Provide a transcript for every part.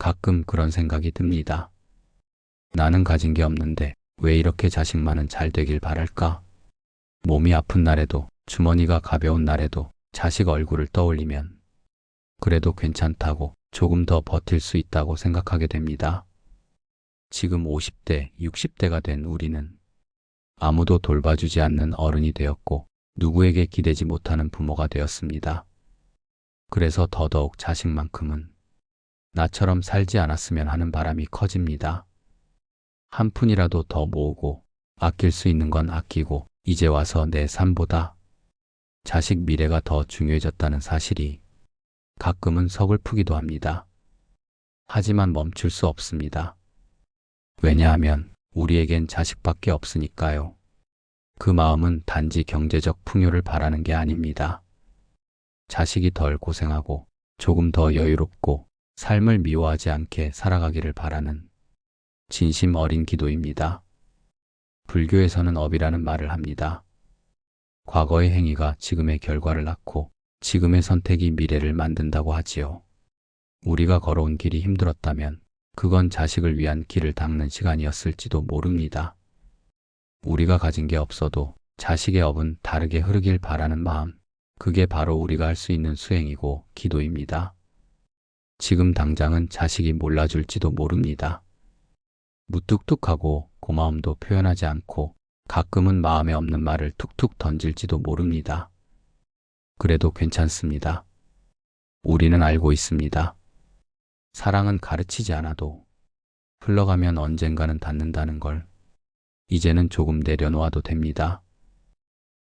가끔 그런 생각이 듭니다. 나는 가진 게 없는데 왜 이렇게 자식만은 잘 되길 바랄까? 몸이 아픈 날에도, 주머니가 가벼운 날에도 자식 얼굴을 떠올리면 그래도 괜찮다고, 조금 더 버틸 수 있다고 생각하게 됩니다. 지금 50대, 60대가 된 우리는 아무도 돌봐주지 않는 어른이 되었고 누구에게 기대지 못하는 부모가 되었습니다. 그래서 더더욱 자식만큼은 나처럼 살지 않았으면 하는 바람이 커집니다. 한 푼이라도 더 모으고 아낄 수 있는 건 아끼고 이제 와서 내 삶보다 자식 미래가 더 중요해졌다는 사실이 가끔은 서글프기도 합니다. 하지만 멈출 수 없습니다. 왜냐하면 우리에겐 자식밖에 없으니까요. 그 마음은 단지 경제적 풍요를 바라는 게 아닙니다. 자식이 덜 고생하고 조금 더 여유롭고 삶을 미워하지 않게 살아가기를 바라는 진심 어린 기도입니다. 불교에서는 업이라는 말을 합니다. 과거의 행위가 지금의 결과를 낳고 지금의 선택이 미래를 만든다고 하지요. 우리가 걸어온 길이 힘들었다면 그건 자식을 위한 길을 닦는 시간이었을지도 모릅니다. 우리가 가진 게 없어도 자식의 업은 다르게 흐르길 바라는 마음, 그게 바로 우리가 할 수 있는 수행이고 기도입니다. 지금 당장은 자식이 몰라줄지도 모릅니다. 무뚝뚝하고 고마움도 표현하지 않고 가끔은 마음에 없는 말을 툭툭 던질지도 모릅니다. 그래도 괜찮습니다. 우리는 알고 있습니다. 사랑은 가르치지 않아도 흘러가면 언젠가는 닿는다는 걸. 이제는 조금 내려놓아도 됩니다.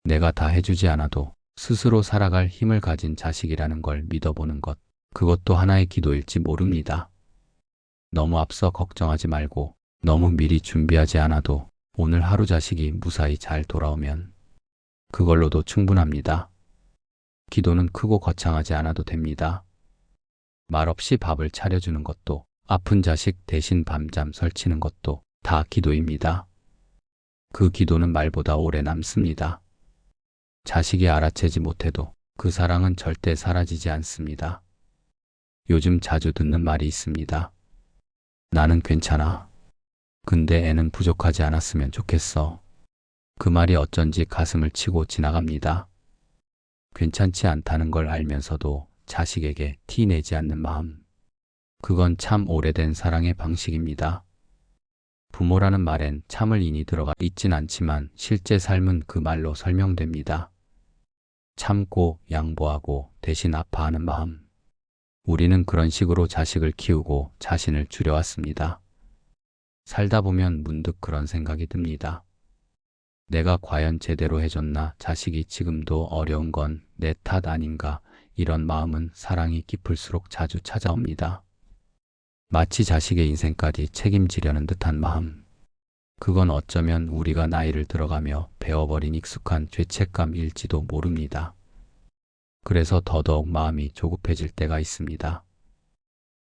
내가 다 해주지 않아도 스스로 살아갈 힘을 가진 자식이라는 걸 믿어보는 것, 그것도 하나의 기도일지 모릅니다. 너무 앞서 걱정하지 말고 너무 미리 준비하지 않아도 오늘 하루 자식이 무사히 잘 돌아오면 그걸로도 충분합니다. 기도는 크고 거창하지 않아도 됩니다. 말없이 밥을 차려주는 것도, 아픈 자식 대신 밤잠 설치는 것도 다 기도입니다. 그 기도는 말보다 오래 남습니다. 자식이 알아채지 못해도 그 사랑은 절대 사라지지 않습니다. 요즘 자주 듣는 말이 있습니다. 나는 괜찮아. 근데 애는 부족하지 않았으면 좋겠어. 그 말이 어쩐지 가슴을 치고 지나갑니다. 괜찮지 않다는 걸 알면서도 자식에게 티 내지 않는 마음. 그건 참 오래된 사랑의 방식입니다. 부모라는 말엔 참을 인이 들어가 있진 않지만 실제 삶은 그 말로 설명됩니다. 참고 양보하고 대신 아파하는 마음. 우리는 그런 식으로 자식을 키우고 자신을 줄여왔습니다. 살다 보면 문득 그런 생각이 듭니다. 내가 과연 제대로 해줬나? 자식이 지금도 어려운 건 내 탓 아닌가? 이런 마음은 사랑이 깊을수록 자주 찾아옵니다. 마치 자식의 인생까지 책임지려는 듯한 마음. 그건 어쩌면 우리가 나이를 들어가며 배워버린 익숙한 죄책감일지도 모릅니다. 그래서 더더욱 마음이 조급해질 때가 있습니다.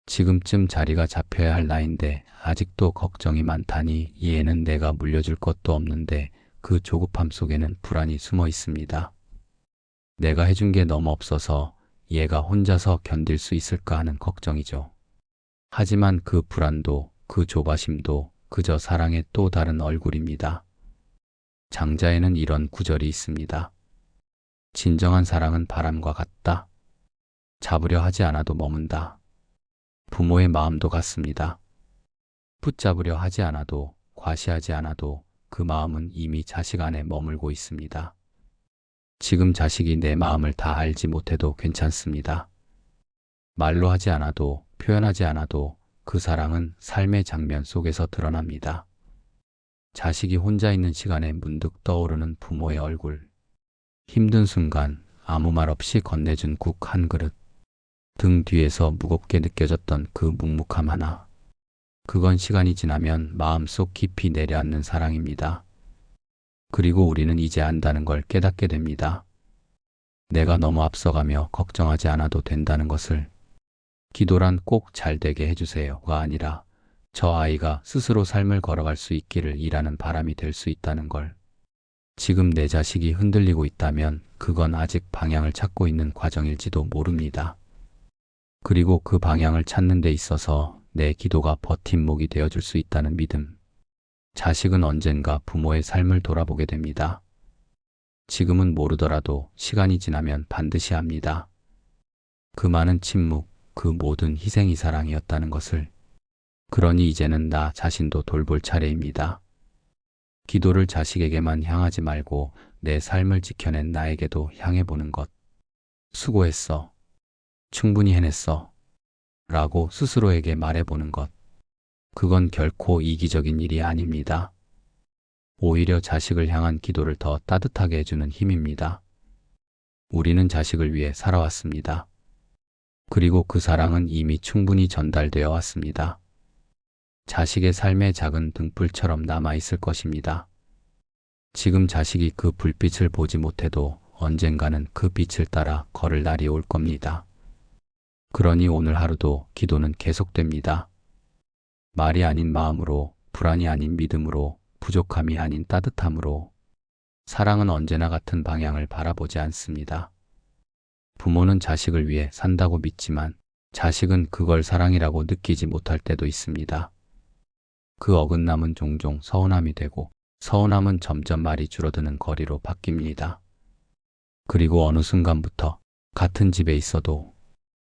지금쯤 자리가 잡혀야 할 나이인데 아직도 걱정이 많다니, 이 애는 내가 물려줄 것도 없는데 그 조급함 속에는 불안이 숨어 있습니다. 내가 해준 게 너무 없어서 얘가 혼자서 견딜 수 있을까 하는 걱정이죠. 하지만 그 불안도, 그 조바심도 그저 사랑의 또 다른 얼굴입니다. 장자에는 이런 구절이 있습니다. 진정한 사랑은 바람과 같다. 잡으려 하지 않아도 머문다. 부모의 마음도 같습니다. 붙잡으려 하지 않아도, 과시하지 않아도 그 마음은 이미 자식 안에 머물고 있습니다. 지금 자식이 내 마음을 다 알지 못해도 괜찮습니다. 말로 하지 않아도, 표현하지 않아도 그 사랑은 삶의 장면 속에서 드러납니다. 자식이 혼자 있는 시간에 문득 떠오르는 부모의 얼굴. 힘든 순간 아무 말 없이 건네준 국 한 그릇. 등 뒤에서 무겁게 느껴졌던 그 묵묵함 하나. 그건 시간이 지나면 마음속 깊이 내려앉는 사랑입니다. 그리고 우리는 이제 안다는 걸 깨닫게 됩니다. 내가 너무 앞서가며 걱정하지 않아도 된다는 것을. 기도란 꼭 잘되게 해주세요가 아니라 저 아이가 스스로 삶을 걸어갈 수 있기를 이라는 바람이 될 수 있다는 걸. 지금 내 자식이 흔들리고 있다면 그건 아직 방향을 찾고 있는 과정일지도 모릅니다. 그리고 그 방향을 찾는 데 있어서 내 기도가 버팀목이 되어줄 수 있다는 믿음. 자식은 언젠가 부모의 삶을 돌아보게 됩니다. 지금은 모르더라도 시간이 지나면 반드시 압니다. 그 많은 침묵, 그 모든 희생이 사랑이었다는 것을. 그러니 이제는 나 자신도 돌볼 차례입니다. 기도를 자식에게만 향하지 말고 내 삶을 지켜낸 나에게도 향해보는 것. 수고했어. 충분히 해냈어. 라고 스스로에게 말해보는 것. 그건 결코 이기적인 일이 아닙니다. 오히려 자식을 향한 기도를 더 따뜻하게 해주는 힘입니다. 우리는 자식을 위해 살아왔습니다. 그리고 그 사랑은 이미 충분히 전달되어 왔습니다. 자식의 삶의 작은 등불처럼 남아있을 것입니다. 지금 자식이 그 불빛을 보지 못해도 언젠가는 그 빛을 따라 걸을 날이 올 겁니다. 그러니 오늘 하루도 기도는 계속됩니다. 말이 아닌 마음으로, 불안이 아닌 믿음으로, 부족함이 아닌 따뜻함으로. 사랑은 언제나 같은 방향을 바라보지 않습니다. 부모는 자식을 위해 산다고 믿지만 자식은 그걸 사랑이라고 느끼지 못할 때도 있습니다. 그 어긋남은 종종 서운함이 되고 서운함은 점점 말이 줄어드는 거리로 바뀝니다. 그리고 어느 순간부터 같은 집에 있어도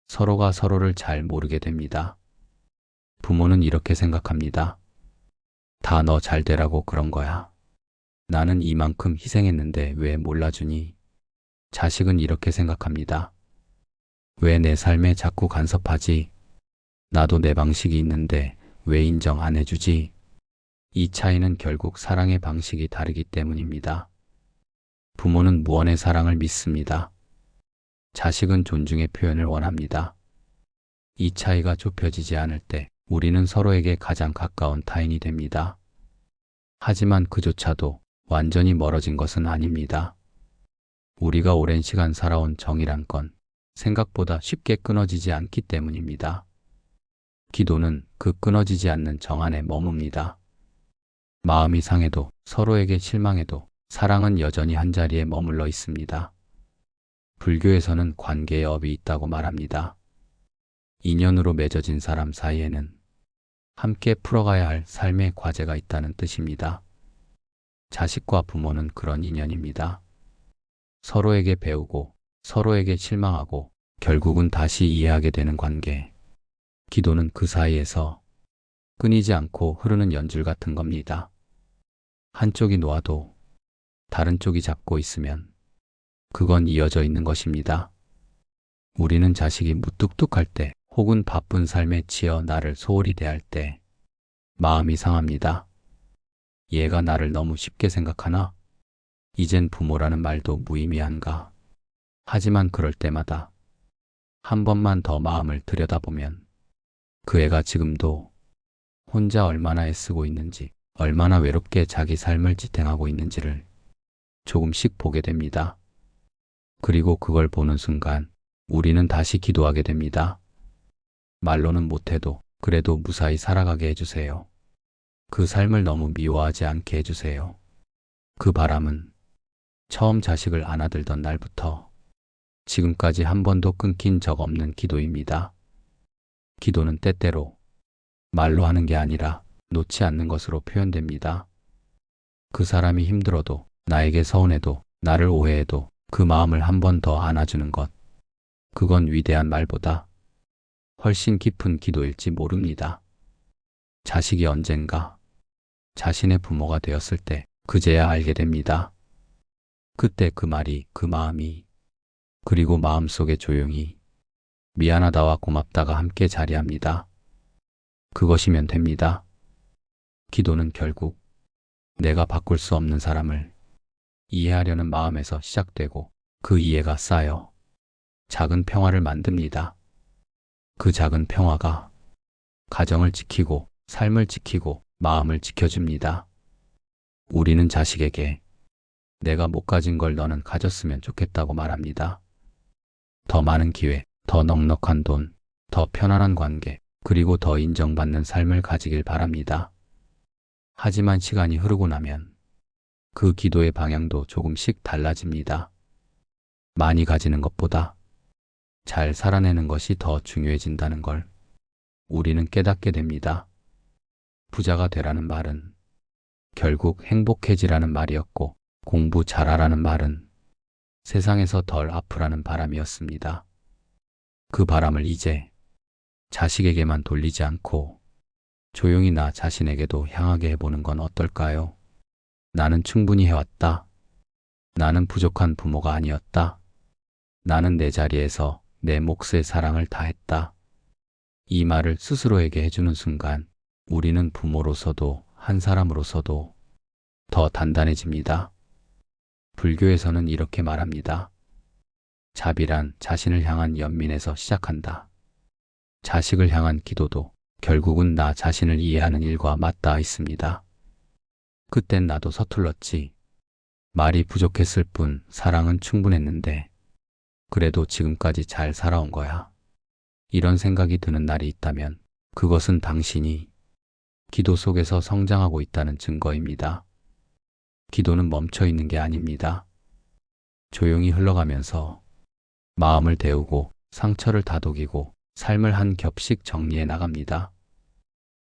서로가 서로를 잘 모르게 됩니다. 부모는 이렇게 생각합니다. 다 너 잘 되라고 그런 거야. 나는 이만큼 희생했는데 왜 몰라주니? 자식은 이렇게 생각합니다. 왜 내 삶에 자꾸 간섭하지? 나도 내 방식이 있는데 왜 인정 안 해주지? 이 차이는 결국 사랑의 방식이 다르기 때문입니다. 부모는 무언의 사랑을 믿습니다. 자식은 존중의 표현을 원합니다. 이 차이가 좁혀지지 않을 때 우리는 서로에게 가장 가까운 타인이 됩니다. 하지만 그조차도 완전히 멀어진 것은 아닙니다. 우리가 오랜 시간 살아온 정이란 건 생각보다 쉽게 끊어지지 않기 때문입니다. 기도는 그 끊어지지 않는 정 안에 머뭅니다. 마음이 상해도 서로에게 실망해도 사랑은 여전히 한자리에 머물러 있습니다. 불교에서는 관계의 업이 있다고 말합니다. 인연으로 맺어진 사람 사이에는 함께 풀어가야 할 삶의 과제가 있다는 뜻입니다. 자식과 부모는 그런 인연입니다. 서로에게 배우고 서로에게 실망하고 결국은 다시 이해하게 되는 관계. 기도는 그 사이에서 끊이지 않고 흐르는 연줄 같은 겁니다. 한쪽이 놓아도 다른 쪽이 잡고 있으면 그건 이어져 있는 것입니다. 우리는 자식이 무뚝뚝할 때 혹은 바쁜 삶에 치여 나를 소홀히 대할 때 마음이 상합니다. 얘가 나를 너무 쉽게 생각하나? 이젠 부모라는 말도 무의미한가? 하지만 그럴 때마다 한 번만 더 마음을 들여다보면 그 애가 지금도 혼자 얼마나 애쓰고 있는지, 얼마나 외롭게 자기 삶을 지탱하고 있는지를 조금씩 보게 됩니다. 그리고 그걸 보는 순간 우리는 다시 기도하게 됩니다. 말로는 못해도 그래도 무사히 살아가게 해주세요. 그 삶을 너무 미워하지 않게 해주세요. 그 바람은 처음 자식을 안아들던 날부터 지금까지 한 번도 끊긴 적 없는 기도입니다. 기도는 때때로 말로 하는 게 아니라 놓지 않는 것으로 표현됩니다. 그 사람이 힘들어도, 나에게 서운해도, 나를 오해해도 그 마음을 한 번 더 안아주는 것. 그건 위대한 말보다 훨씬 깊은 기도일지 모릅니다. 자식이 언젠가 자신의 부모가 되었을 때 그제야 알게 됩니다. 그때 그 말이, 그 마음이, 그리고 마음속에 조용히 미안하다와 고맙다가 함께 자리합니다. 그것이면 됩니다. 기도는 결국 내가 바꿀 수 없는 사람을 이해하려는 마음에서 시작되고 그 이해가 쌓여 작은 평화를 만듭니다. 그 작은 평화가 가정을 지키고 삶을 지키고 마음을 지켜줍니다. 우리는 자식에게 내가 못 가진 걸 너는 가졌으면 좋겠다고 말합니다. 더 많은 기회, 더 넉넉한 돈, 더 편안한 관계, 그리고 더 인정받는 삶을 가지길 바랍니다. 하지만 시간이 흐르고 나면 그 기도의 방향도 조금씩 달라집니다. 많이 가지는 것보다 잘 살아내는 것이 더 중요해진다는 걸 우리는 깨닫게 됩니다. 부자가 되라는 말은 결국 행복해지라는 말이었고, 공부 잘하라는 말은 세상에서 덜 아프라는 바람이었습니다. 그 바람을 이제 자식에게만 돌리지 않고 조용히 나 자신에게도 향하게 해보는 건 어떨까요? 나는 충분히 해왔다. 나는 부족한 부모가 아니었다. 나는 내 자리에서 내 몫의 사랑을 다했다. 이 말을 스스로에게 해주는 순간 우리는 부모로서도 한 사람으로서도 더 단단해집니다. 불교에서는 이렇게 말합니다. 자비란 자신을 향한 연민에서 시작한다. 자식을 향한 기도도 결국은 나 자신을 이해하는 일과 맞닿아 있습니다. 그땐 나도 서툴렀지. 말이 부족했을 뿐 사랑은 충분했는데 그래도 지금까지 잘 살아온 거야. 이런 생각이 드는 날이 있다면 그것은 당신이 기도 속에서 성장하고 있다는 증거입니다. 기도는 멈춰 있는 게 아닙니다. 조용히 흘러가면서 마음을 데우고 상처를 다독이고 삶을 한 겹씩 정리해 나갑니다.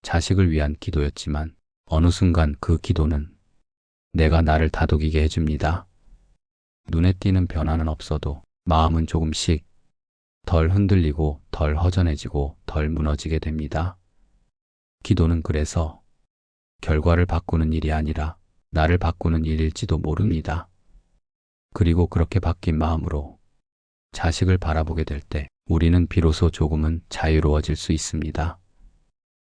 자식을 위한 기도였지만 어느 순간 그 기도는 내가 나를 다독이게 해줍니다. 눈에 띄는 변화는 없어도 마음은 조금씩 덜 흔들리고 덜 허전해지고 덜 무너지게 됩니다. 기도는 그래서 결과를 바꾸는 일이 아니라 나를 바꾸는 일일지도 모릅니다. 그리고 그렇게 바뀐 마음으로 자식을 바라보게 될 때 우리는 비로소 조금은 자유로워질 수 있습니다.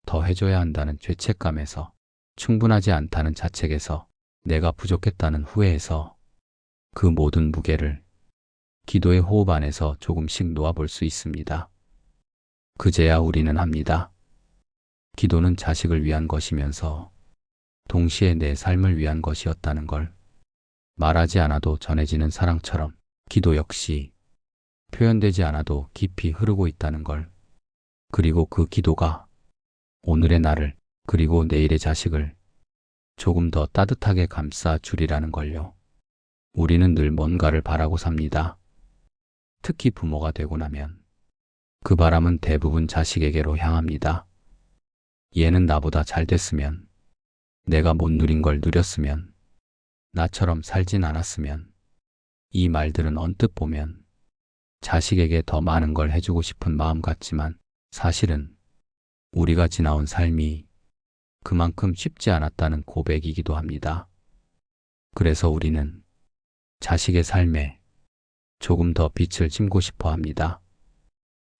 더 해줘야 한다는 죄책감에서, 충분하지 않다는 자책에서, 내가 부족했다는 후회에서 그 모든 무게를 기도의 호흡 안에서 조금씩 놓아볼 수 있습니다. 그제야 우리는 합니다. 기도는 자식을 위한 것이면서 동시에 내 삶을 위한 것이었다는 걸. 말하지 않아도 전해지는 사랑처럼 기도 역시 표현되지 않아도 깊이 흐르고 있다는 걸. 그리고 그 기도가 오늘의 나를 그리고 내일의 자식을 조금 더 따뜻하게 감싸 주리라는 걸요. 우리는 늘 뭔가를 바라고 삽니다. 특히 부모가 되고 나면 그 바람은 대부분 자식에게로 향합니다. 얘는 나보다 잘 됐으면, 내가 못 누린 걸 누렸으면, 나처럼 살진 않았으면. 이 말들은 언뜻 보면 자식에게 더 많은 걸 해주고 싶은 마음 같지만 사실은 우리가 지나온 삶이 그만큼 쉽지 않았다는 고백이기도 합니다. 그래서 우리는 자식의 삶에 조금 더 빛을 심고 싶어 합니다.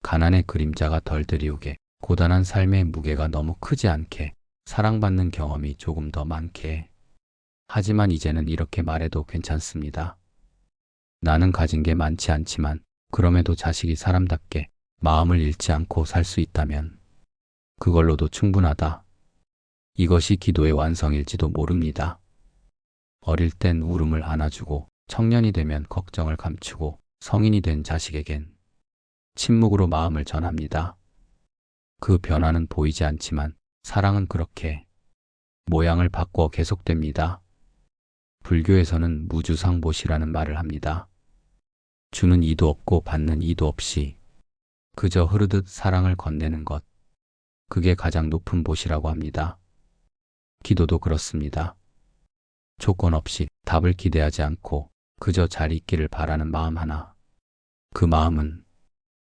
가난의 그림자가 덜 드리우게, 고단한 삶의 무게가 너무 크지 않게, 사랑받는 경험이 조금 더 많게. 하지만 이제는 이렇게 말해도 괜찮습니다. 나는 가진 게 많지 않지만 그럼에도 자식이 사람답게 마음을 잃지 않고 살 수 있다면 그걸로도 충분하다. 이것이 기도의 완성일지도 모릅니다. 어릴 땐 울음을 안아주고 청년이 되면 걱정을 감추고 성인이 된 자식에겐 침묵으로 마음을 전합니다. 그 변화는 보이지 않지만 사랑은 그렇게 모양을 바꿔 계속됩니다. 불교에서는 무주상보시라는 말을 합니다. 주는 이도 없고 받는 이도 없이 그저 흐르듯 사랑을 건네는 것. 그게 가장 높은 보시라고 합니다. 기도도 그렇습니다. 조건 없이 답을 기대하지 않고 그저 잘 있기를 바라는 마음 하나. 그 마음은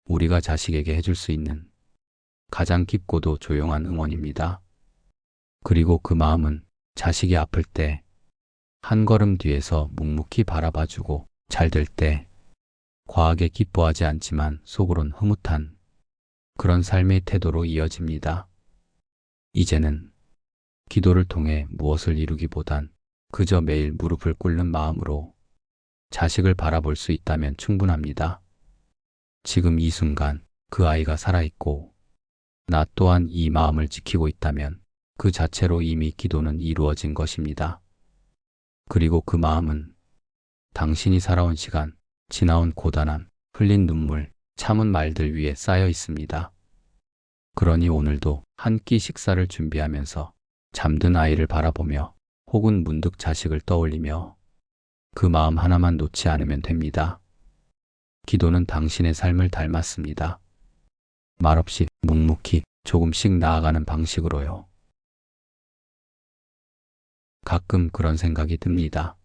우리가 자식에게 해줄 수 있는 가장 깊고도 조용한 응원입니다. 그리고 그 마음은 자식이 아플 때 한 걸음 뒤에서 묵묵히 바라봐주고 잘 될 때 과하게 기뻐하지 않지만 속으론 흐뭇한 그런 삶의 태도로 이어집니다. 이제는 기도를 통해 무엇을 이루기보단 그저 매일 무릎을 꿇는 마음으로 자식을 바라볼 수 있다면 충분합니다. 지금 이 순간 그 아이가 살아있고 나 또한 이 마음을 지키고 있다면 그 자체로 이미 기도는 이루어진 것입니다. 그리고 그 마음은 당신이 살아온 시간, 지나온 고단함, 흘린 눈물, 참은 말들 위에 쌓여 있습니다. 그러니 오늘도 한 끼 식사를 준비하면서 잠든 아이를 바라보며 혹은 문득 자식을 떠올리며 그 마음 하나만 놓지 않으면 됩니다. 기도는 당신의 삶을 닮았습니다. 말없이 묵묵히 조금씩 나아가는 방식으로요. 가끔 그런 생각이 듭니다.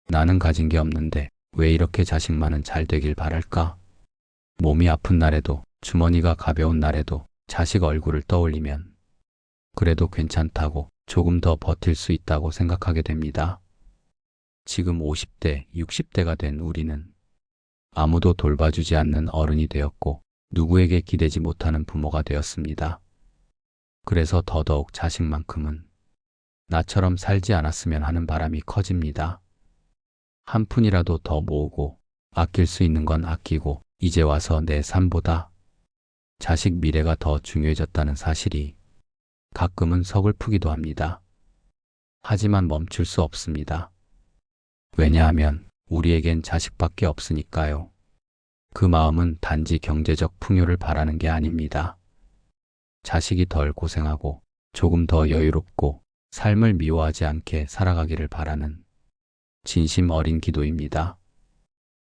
나는 가진 게 없는데 왜 이렇게 자식만은 잘 되길 바랄까? 몸이 아픈 날에도, 주머니가 가벼운 날에도 자식 얼굴을 떠올리면 그래도 괜찮다고, 조금 더 버틸 수 있다고 생각하게 됩니다. 지금 50대, 60대가 된 우리는 아무도 돌봐주지 않는 어른이 되었고 누구에게 기대지 못하는 부모가 되었습니다. 그래서 더더욱 자식만큼은 나처럼 살지 않았으면 하는 바람이 커집니다. 한 푼이라도 더 모으고 아낄 수 있는 건 아끼고 이제 와서 내 삶보다 자식 미래가 더 중요해졌다는 사실이 가끔은 서글프기도 합니다. 하지만 멈출 수 없습니다. 왜냐하면 우리에겐 자식밖에 없으니까요. 그 마음은 단지 경제적 풍요를 바라는 게 아닙니다. 자식이 덜 고생하고 조금 더 여유롭고 삶을 미워하지 않게 살아가기를 바라는 진심 어린 기도입니다.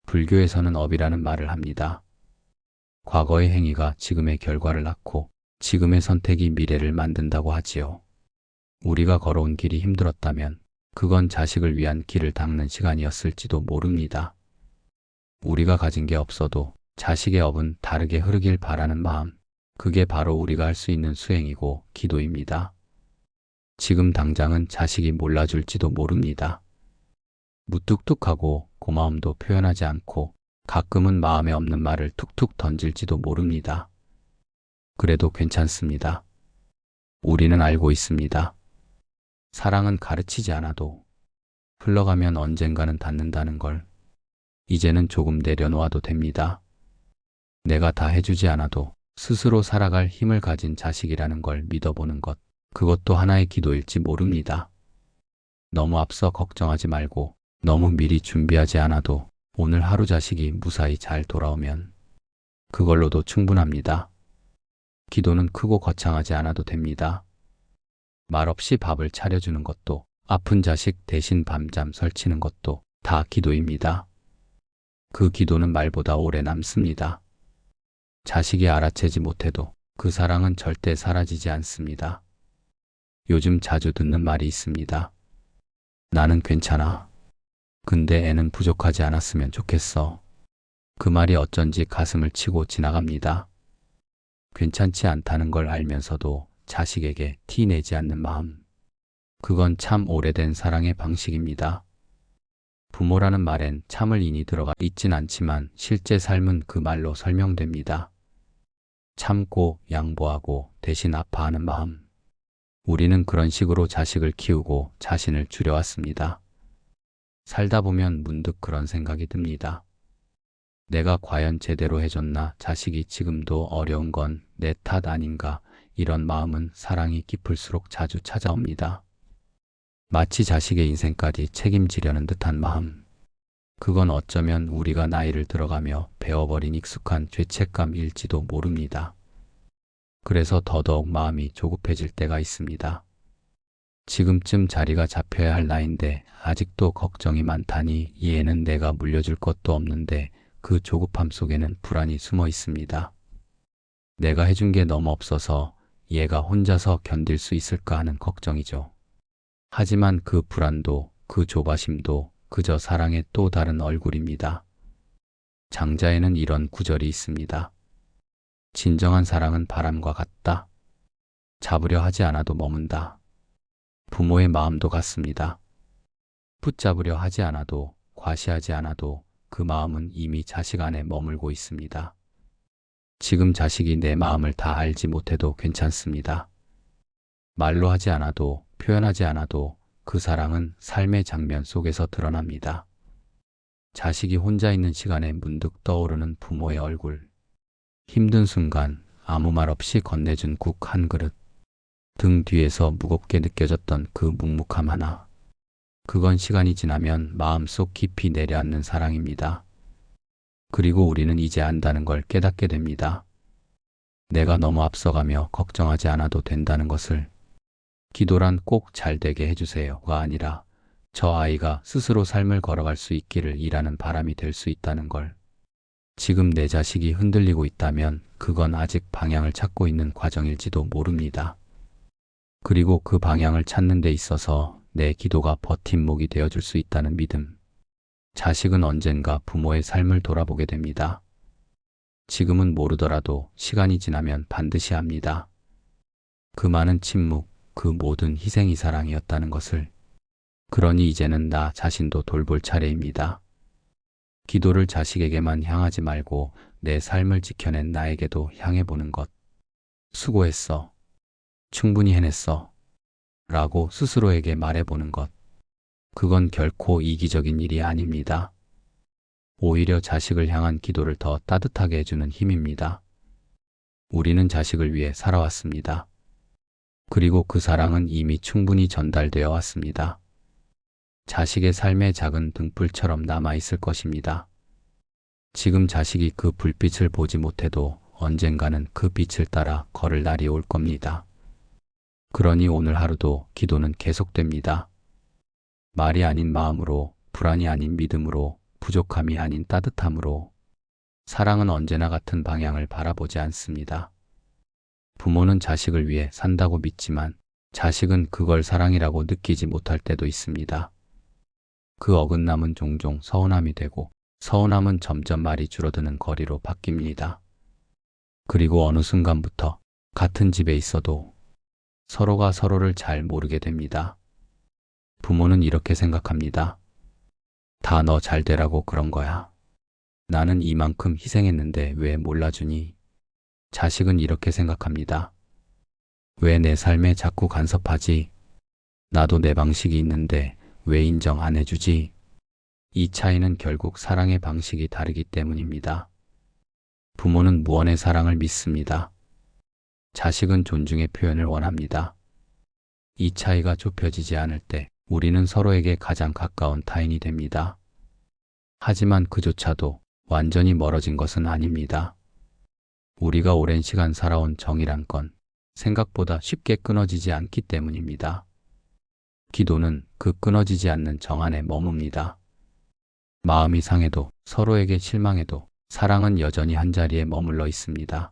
불교에서는 업이라는 말을 합니다. 과거의 행위가 지금의 결과를 낳고 지금의 선택이 미래를 만든다고 하지요. 우리가 걸어온 길이 힘들었다면 그건 자식을 위한 길을 닦는 시간이었을지도 모릅니다. 우리가 가진 게 없어도 자식의 업은 다르게 흐르길 바라는 마음, 그게 바로 우리가 할 수 있는 수행이고 기도입니다. 지금 당장은 자식이 몰라줄지도 모릅니다. 무뚝뚝하고 고마움도 표현하지 않고 가끔은 마음에 없는 말을 툭툭 던질지도 모릅니다. 그래도 괜찮습니다. 우리는 알고 있습니다. 사랑은 가르치지 않아도 흘러가면 언젠가는 닿는다는 걸. 이제는 조금 내려놓아도 됩니다. 내가 다 해주지 않아도 스스로 살아갈 힘을 가진 자식이라는 걸 믿어보는 것, 그것도 하나의 기도일지 모릅니다. 너무 앞서 걱정하지 말고 너무 미리 준비하지 않아도 오늘 하루 자식이 무사히 잘 돌아오면 그걸로도 충분합니다. 기도는 크고 거창하지 않아도 됩니다. 말없이 밥을 차려주는 것도, 아픈 자식 대신 밤잠 설치는 것도 다 기도입니다. 그 기도는 말보다 오래 남습니다. 자식이 알아채지 못해도 그 사랑은 절대 사라지지 않습니다. 요즘 자주 듣는 말이 있습니다. 나는 괜찮아. 근데 애는 부족하지 않았으면 좋겠어. 그 말이 어쩐지 가슴을 치고 지나갑니다. 괜찮지 않다는 걸 알면서도 자식에게 티 내지 않는 마음. 그건 참 오래된 사랑의 방식입니다. 부모라는 말엔 참을 인이 들어가 있진 않지만 실제 삶은 그 말로 설명됩니다. 참고 양보하고 대신 아파하는 마음. 우리는 그런 식으로 자식을 키우고 자신을 줄여왔습니다. 살다 보면 문득 그런 생각이 듭니다. 내가 과연 제대로 해줬나? 자식이 지금도 어려운 건 내 탓 아닌가? 이런 마음은 사랑이 깊을수록 자주 찾아옵니다. 마치 자식의 인생까지 책임지려는 듯한 마음. 그건 어쩌면 우리가 나이를 들어가며 배워버린 익숙한 죄책감일지도 모릅니다. 그래서 더더욱 마음이 조급해질 때가 있습니다. 지금쯤 자리가 잡혀야 할 나이인데 아직도 걱정이 많다니, 이 애는 내가 물려줄 것도 없는데 그 조급함 속에는 불안이 숨어 있습니다. 내가 해준 게 너무 없어서 얘가 혼자서 견딜 수 있을까 하는 걱정이죠. 하지만 그 불안도, 그 조바심도 그저 사랑의 또 다른 얼굴입니다. 장자에는 이런 구절이 있습니다. 진정한 사랑은 바람과 같다. 잡으려 하지 않아도 머문다. 부모의 마음도 같습니다. 붙잡으려 하지 않아도, 과시하지 않아도 그 마음은 이미 자식 안에 머물고 있습니다. 지금 자식이 내 마음을 다 알지 못해도 괜찮습니다. 말로 하지 않아도, 표현하지 않아도 그 사랑은 삶의 장면 속에서 드러납니다. 자식이 혼자 있는 시간에 문득 떠오르는 부모의 얼굴. 힘든 순간 아무 말 없이 건네준 국 한 그릇. 등 뒤에서 무겁게 느껴졌던 그 묵묵함 하나. 그건 시간이 지나면 마음속 깊이 내려앉는 사랑입니다. 그리고 우리는 이제 안다는 걸 깨닫게 됩니다. 내가 너무 앞서가며 걱정하지 않아도 된다는 것을. 기도란 꼭 잘되게 해주세요가 아니라 저 아이가 스스로 삶을 걸어갈 수 있기를 이라는 바람이 될 수 있다는 걸. 지금 내 자식이 흔들리고 있다면 그건 아직 방향을 찾고 있는 과정일지도 모릅니다. 그리고 그 방향을 찾는 데 있어서 내 기도가 버팀목이 되어줄 수 있다는 믿음. 자식은 언젠가 부모의 삶을 돌아보게 됩니다. 지금은 모르더라도 시간이 지나면 반드시 압니다. 그 많은 침묵, 그 모든 희생이 사랑이었다는 것을. 그러니 이제는 나 자신도 돌볼 차례입니다. 기도를 자식에게만 향하지 말고 내 삶을 지켜낸 나에게도 향해보는 것. 수고했어. 충분히 해냈어. 라고 스스로에게 말해보는 것. 그건 결코 이기적인 일이 아닙니다. 오히려 자식을 향한 기도를 더 따뜻하게 해주는 힘입니다. 우리는 자식을 위해 살아왔습니다. 그리고 그 사랑은 이미 충분히 전달되어 왔습니다. 자식의 삶의 작은 등불처럼 남아있을 것입니다. 지금 자식이 그 불빛을 보지 못해도 언젠가는 그 빛을 따라 걸을 날이 올 겁니다. 그러니 오늘 하루도 기도는 계속됩니다. 말이 아닌 마음으로, 불안이 아닌 믿음으로, 부족함이 아닌 따뜻함으로. 사랑은 언제나 같은 방향을 바라보지 않습니다. 부모는 자식을 위해 산다고 믿지만 자식은 그걸 사랑이라고 느끼지 못할 때도 있습니다. 그 어긋남은 종종 서운함이 되고 서운함은 점점 말이 줄어드는 거리로 바뀝니다. 그리고 어느 순간부터 같은 집에 있어도 서로가 서로를 잘 모르게 됩니다. 부모는 이렇게 생각합니다. 다 너 잘 되라고 그런 거야. 나는 이만큼 희생했는데 왜 몰라주니? 자식은 이렇게 생각합니다. 왜 내 삶에 자꾸 간섭하지? 나도 내 방식이 있는데 왜 인정 안 해주지? 이 차이는 결국 사랑의 방식이 다르기 때문입니다. 부모는 무언의 사랑을 믿습니다. 자식은 존중의 표현을 원합니다. 이 차이가 좁혀지지 않을 때 우리는 서로에게 가장 가까운 타인이 됩니다. 하지만 그조차도 완전히 멀어진 것은 아닙니다. 우리가 오랜 시간 살아온 정이란 건 생각보다 쉽게 끊어지지 않기 때문입니다. 기도는 그 끊어지지 않는 정 안에 머뭅니다. 마음이 상해도 서로에게 실망해도 사랑은 여전히 한자리에 머물러 있습니다.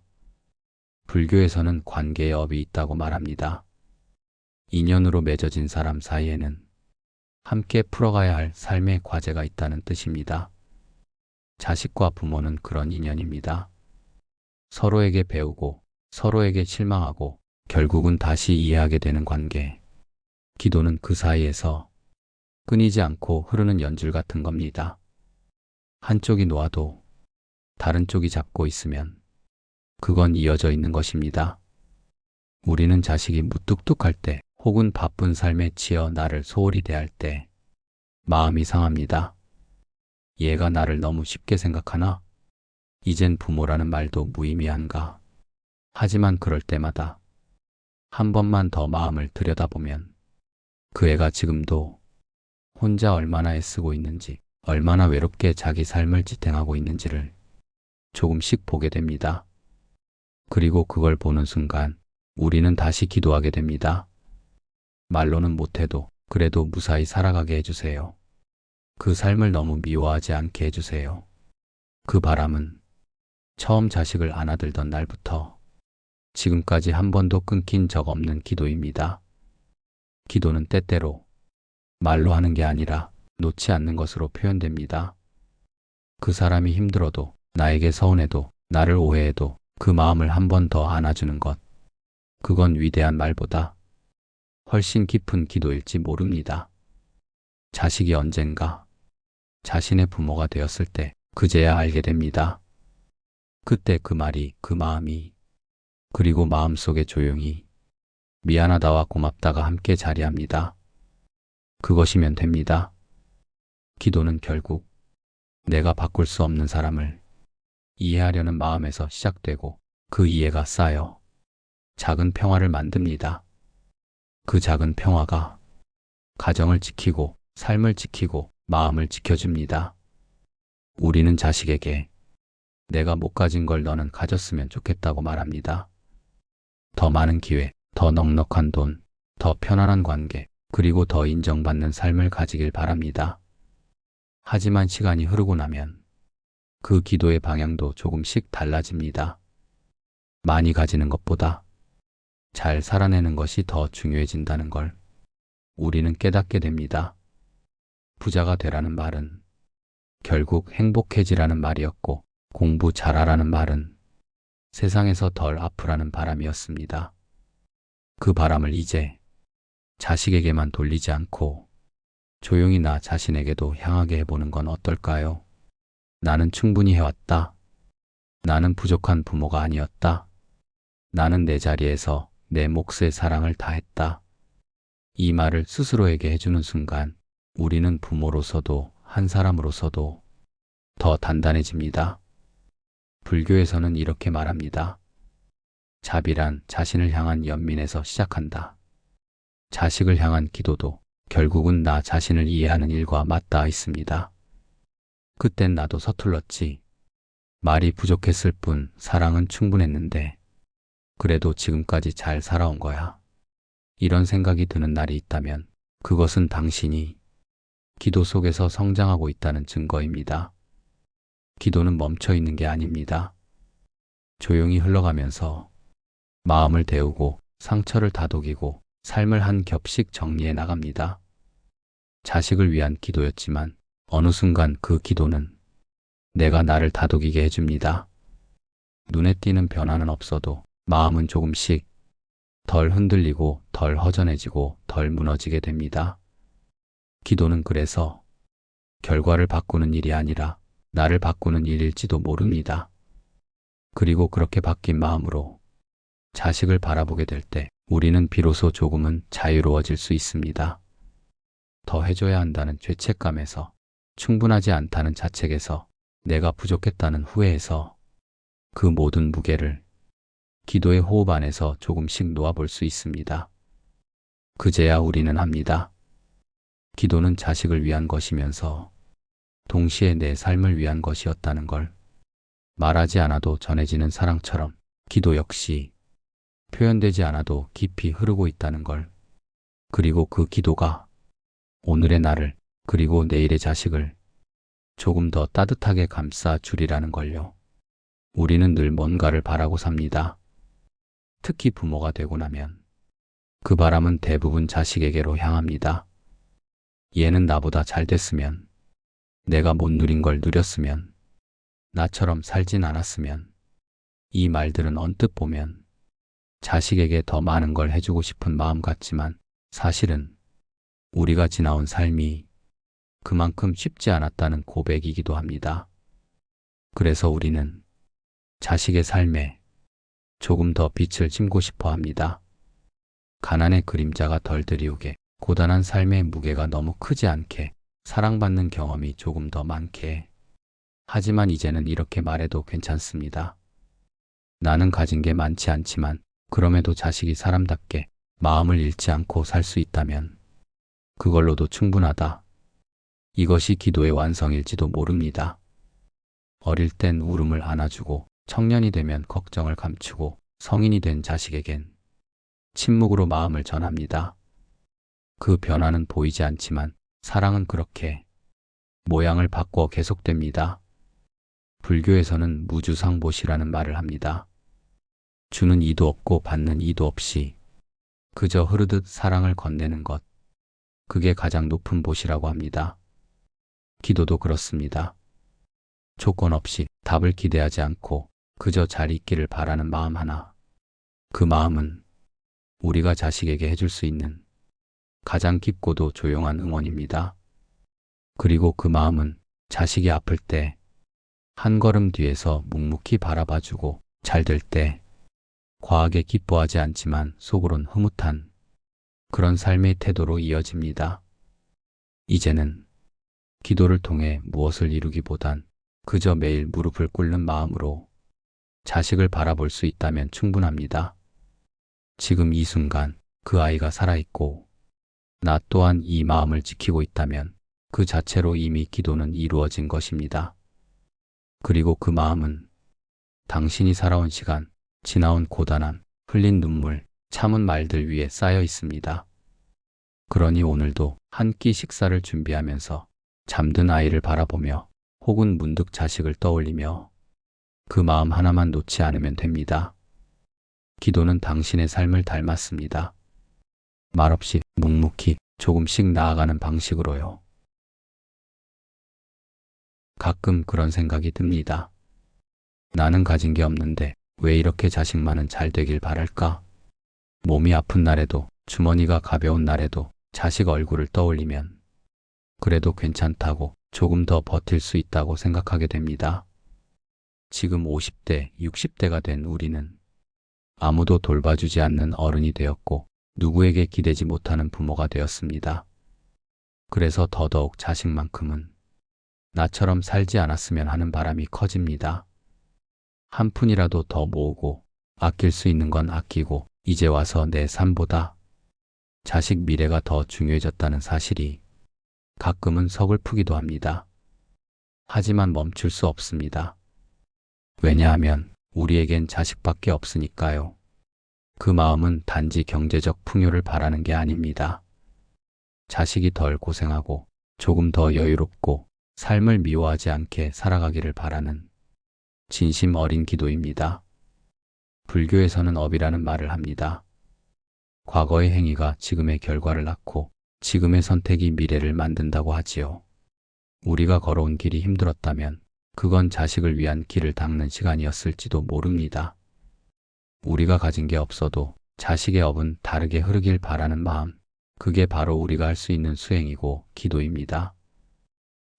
불교에서는 관계의 업이 있다고 말합니다. 인연으로 맺어진 사람 사이에는 함께 풀어가야 할 삶의 과제가 있다는 뜻입니다. 자식과 부모는 그런 인연입니다. 서로에게 배우고 서로에게 실망하고 결국은 다시 이해하게 되는 관계. 기도는 그 사이에서 끊이지 않고 흐르는 연줄 같은 겁니다. 한쪽이 놓아도 다른 쪽이 잡고 있으면 그건 이어져 있는 것입니다. 우리는 자식이 무뚝뚝할 때 혹은 바쁜 삶에 치여 나를 소홀히 대할 때 마음이 상합니다. 얘가 나를 너무 쉽게 생각하나? 이젠 부모라는 말도 무의미한가? 하지만 그럴 때마다 한 번만 더 마음을 들여다보면 그 애가 지금도 혼자 얼마나 애쓰고 있는지, 얼마나 외롭게 자기 삶을 지탱하고 있는지를 조금씩 보게 됩니다. 그리고 그걸 보는 순간 우리는 다시 기도하게 됩니다. 말로는 못해도 그래도 무사히 살아가게 해주세요. 그 삶을 너무 미워하지 않게 해주세요. 그 바람은 처음 자식을 안아들던 날부터 지금까지 한 번도 끊긴 적 없는 기도입니다. 기도는 때때로 말로 하는 게 아니라 놓지 않는 것으로 표현됩니다. 그 사람이 힘들어도, 나에게 서운해도, 나를 오해해도 그 마음을 한 번 더 안아주는 것. 그건 위대한 말보다 훨씬 깊은 기도일지 모릅니다. 자식이 언젠가 자신의 부모가 되었을 때 그제야 알게 됩니다. 그때 그 말이, 그 마음이, 그리고 마음속에 조용히 미안하다와 고맙다가 함께 자리합니다. 그것이면 됩니다. 기도는 결국 내가 바꿀 수 없는 사람을 이해하려는 마음에서 시작되고 그 이해가 쌓여 작은 평화를 만듭니다. 그 작은 평화가 가정을 지키고 삶을 지키고 마음을 지켜줍니다. 우리는 자식에게 내가 못 가진 걸 너는 가졌으면 좋겠다고 말합니다. 더 많은 기회, 더 넉넉한 돈, 더 편안한 관계, 그리고 더 인정받는 삶을 가지길 바랍니다. 하지만 시간이 흐르고 나면 그 기도의 방향도 조금씩 달라집니다. 많이 가지는 것보다 잘 살아내는 것이 더 중요해진다는 걸 우리는 깨닫게 됩니다. 부자가 되라는 말은 결국 행복해지라는 말이었고, 공부 잘하라는 말은 세상에서 덜 아프라는 바람이었습니다. 그 바람을 이제 자식에게만 돌리지 않고 조용히 나 자신에게도 향하게 해보는 건 어떨까요? 나는 충분히 해왔다. 나는 부족한 부모가 아니었다. 나는 내 자리에서 내 몫의 사랑을 다했다. 이 말을 스스로에게 해주는 순간 우리는 부모로서도 한 사람으로서도 더 단단해집니다. 불교에서는 이렇게 말합니다. 자비란 자신을 향한 연민에서 시작한다. 자식을 향한 기도도 결국은 나 자신을 이해하는 일과 맞닿아 있습니다. 그땐 나도 서툴렀지. 말이 부족했을 뿐 사랑은 충분했는데 그래도 지금까지 잘 살아온 거야. 이런 생각이 드는 날이 있다면 그것은 당신이 기도 속에서 성장하고 있다는 증거입니다. 기도는 멈춰 있는 게 아닙니다. 조용히 흘러가면서 마음을 데우고 상처를 다독이고 삶을 한 겹씩 정리해 나갑니다. 자식을 위한 기도였지만 어느 순간 그 기도는 내가 나를 다독이게 해줍니다. 눈에 띄는 변화는 없어도 마음은 조금씩 덜 흔들리고 덜 허전해지고 덜 무너지게 됩니다. 기도는 그래서 결과를 바꾸는 일이 아니라 나를 바꾸는 일일지도 모릅니다. 그리고 그렇게 바뀐 마음으로 자식을 바라보게 될 때 우리는 비로소 조금은 자유로워질 수 있습니다. 더 해줘야 한다는 죄책감에서, 충분하지 않다는 자책에서, 내가 부족했다는 후회에서 그 모든 무게를 기도의 호흡 안에서 조금씩 놓아볼 수 있습니다. 그제야 우리는 합니다. 기도는 자식을 위한 것이면서 동시에 내 삶을 위한 것이었다는 걸. 말하지 않아도 전해지는 사랑처럼 기도 역시 표현되지 않아도 깊이 흐르고 있다는 걸. 그리고 그 기도가 오늘의 나를 그리고 내일의 자식을 조금 더 따뜻하게 감싸 주리라는 걸요. 우리는 늘 뭔가를 바라고 삽니다. 특히 부모가 되고 나면 그 바람은 대부분 자식에게로 향합니다. 얘는 나보다 잘 됐으면, 내가 못 누린 걸 누렸으면, 나처럼 살진 않았으면. 이 말들은 언뜻 보면 자식에게 더 많은 걸 해주고 싶은 마음 같지만 사실은 우리가 지나온 삶이 그만큼 쉽지 않았다는 고백이기도 합니다. 그래서 우리는 자식의 삶에 조금 더 빛을 심고 싶어 합니다. 가난의 그림자가 덜 드리우게, 고단한 삶의 무게가 너무 크지 않게, 사랑받는 경험이 조금 더 많게. 하지만 이제는 이렇게 말해도 괜찮습니다. 나는 가진 게 많지 않지만 그럼에도 자식이 사람답게 마음을 잃지 않고 살 수 있다면 그걸로도 충분하다. 이것이 기도의 완성일지도 모릅니다. 어릴 땐 울음을 안아주고 청년이 되면 걱정을 감추고 성인이 된 자식에겐 침묵으로 마음을 전합니다. 그 변화는 보이지 않지만 사랑은 그렇게 모양을 바꿔 계속됩니다. 불교에서는 무주상보시라는 말을 합니다. 주는 이도 없고 받는 이도 없이 그저 흐르듯 사랑을 건네는 것. 그게 가장 높은 보시라고 합니다. 기도도 그렇습니다. 조건 없이 답을 기대하지 않고 그저 잘 있기를 바라는 마음 하나. 그 마음은 우리가 자식에게 해줄 수 있는 가장 깊고도 조용한 응원입니다. 그리고 그 마음은 자식이 아플 때 한 걸음 뒤에서 묵묵히 바라봐주고 잘 될 때 과하게 기뻐하지 않지만 속으론 흐뭇한 그런 삶의 태도로 이어집니다. 이제는 기도를 통해 무엇을 이루기보단 그저 매일 무릎을 꿇는 마음으로 자식을 바라볼 수 있다면 충분합니다. 지금 이 순간 그 아이가 살아있고 나 또한 이 마음을 지키고 있다면 그 자체로 이미 기도는 이루어진 것입니다. 그리고 그 마음은 당신이 살아온 시간, 지나온 고단함, 흘린 눈물, 참은 말들 위에 쌓여 있습니다. 그러니 오늘도 한 끼 식사를 준비하면서 잠든 아이를 바라보며 혹은 문득 자식을 떠올리며 그 마음 하나만 놓지 않으면 됩니다. 기도는 당신의 삶을 닮았습니다. 말없이 묵묵히 조금씩 나아가는 방식으로요. 가끔 그런 생각이 듭니다. 나는 가진 게 없는데 왜 이렇게 자식만은 잘 되길 바랄까? 몸이 아픈 날에도 주머니가 가벼운 날에도 자식 얼굴을 떠올리면 그래도 괜찮다고 조금 더 버틸 수 있다고 생각하게 됩니다. 지금 50대, 60대가 된 우리는 아무도 돌봐주지 않는 어른이 되었고 누구에게 기대지 못하는 부모가 되었습니다. 그래서 더더욱 자식만큼은 나처럼 살지 않았으면 하는 바람이 커집니다. 한 푼이라도 더 모으고 아낄 수 있는 건 아끼고 이제 와서 내 삶보다 자식 미래가 더 중요해졌다는 사실이 가끔은 서글프기도 합니다. 하지만 멈출 수 없습니다. 왜냐하면 우리에겐 자식밖에 없으니까요. 그 마음은 단지 경제적 풍요를 바라는 게 아닙니다. 자식이 덜 고생하고 조금 더 여유롭고 삶을 미워하지 않게 살아가기를 바라는 진심 어린 기도입니다. 불교에서는 업이라는 말을 합니다. 과거의 행위가 지금의 결과를 낳고 지금의 선택이 미래를 만든다고 하지요. 우리가 걸어온 길이 힘들었다면 그건 자식을 위한 길을 닦는 시간이었을지도 모릅니다. 우리가 가진 게 없어도 자식의 업은 다르게 흐르길 바라는 마음, 그게 바로 우리가 할 수 있는 수행이고 기도입니다.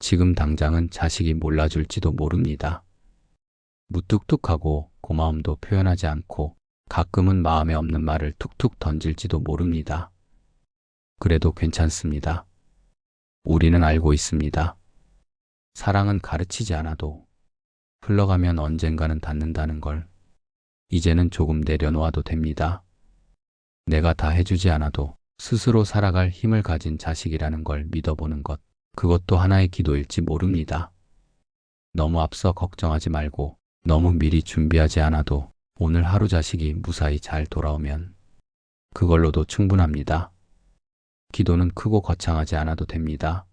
지금 당장은 자식이 몰라줄지도 모릅니다. 무뚝뚝하고 고마움도 표현하지 않고 가끔은 마음에 없는 말을 툭툭 던질지도 모릅니다. 그래도 괜찮습니다. 우리는 알고 있습니다. 사랑은 가르치지 않아도 흘러가면 언젠가는 닿는다는 걸. 이제는 조금 내려놓아도 됩니다. 내가 다 해주지 않아도 스스로 살아갈 힘을 가진 자식이라는 걸 믿어보는 것, 그것도 하나의 기도일지 모릅니다. 너무 앞서 걱정하지 말고 너무 미리 준비하지 않아도 오늘 하루 자식이 무사히 잘 돌아오면 그걸로도 충분합니다. 기도는 크고 거창하지 않아도 됩니다.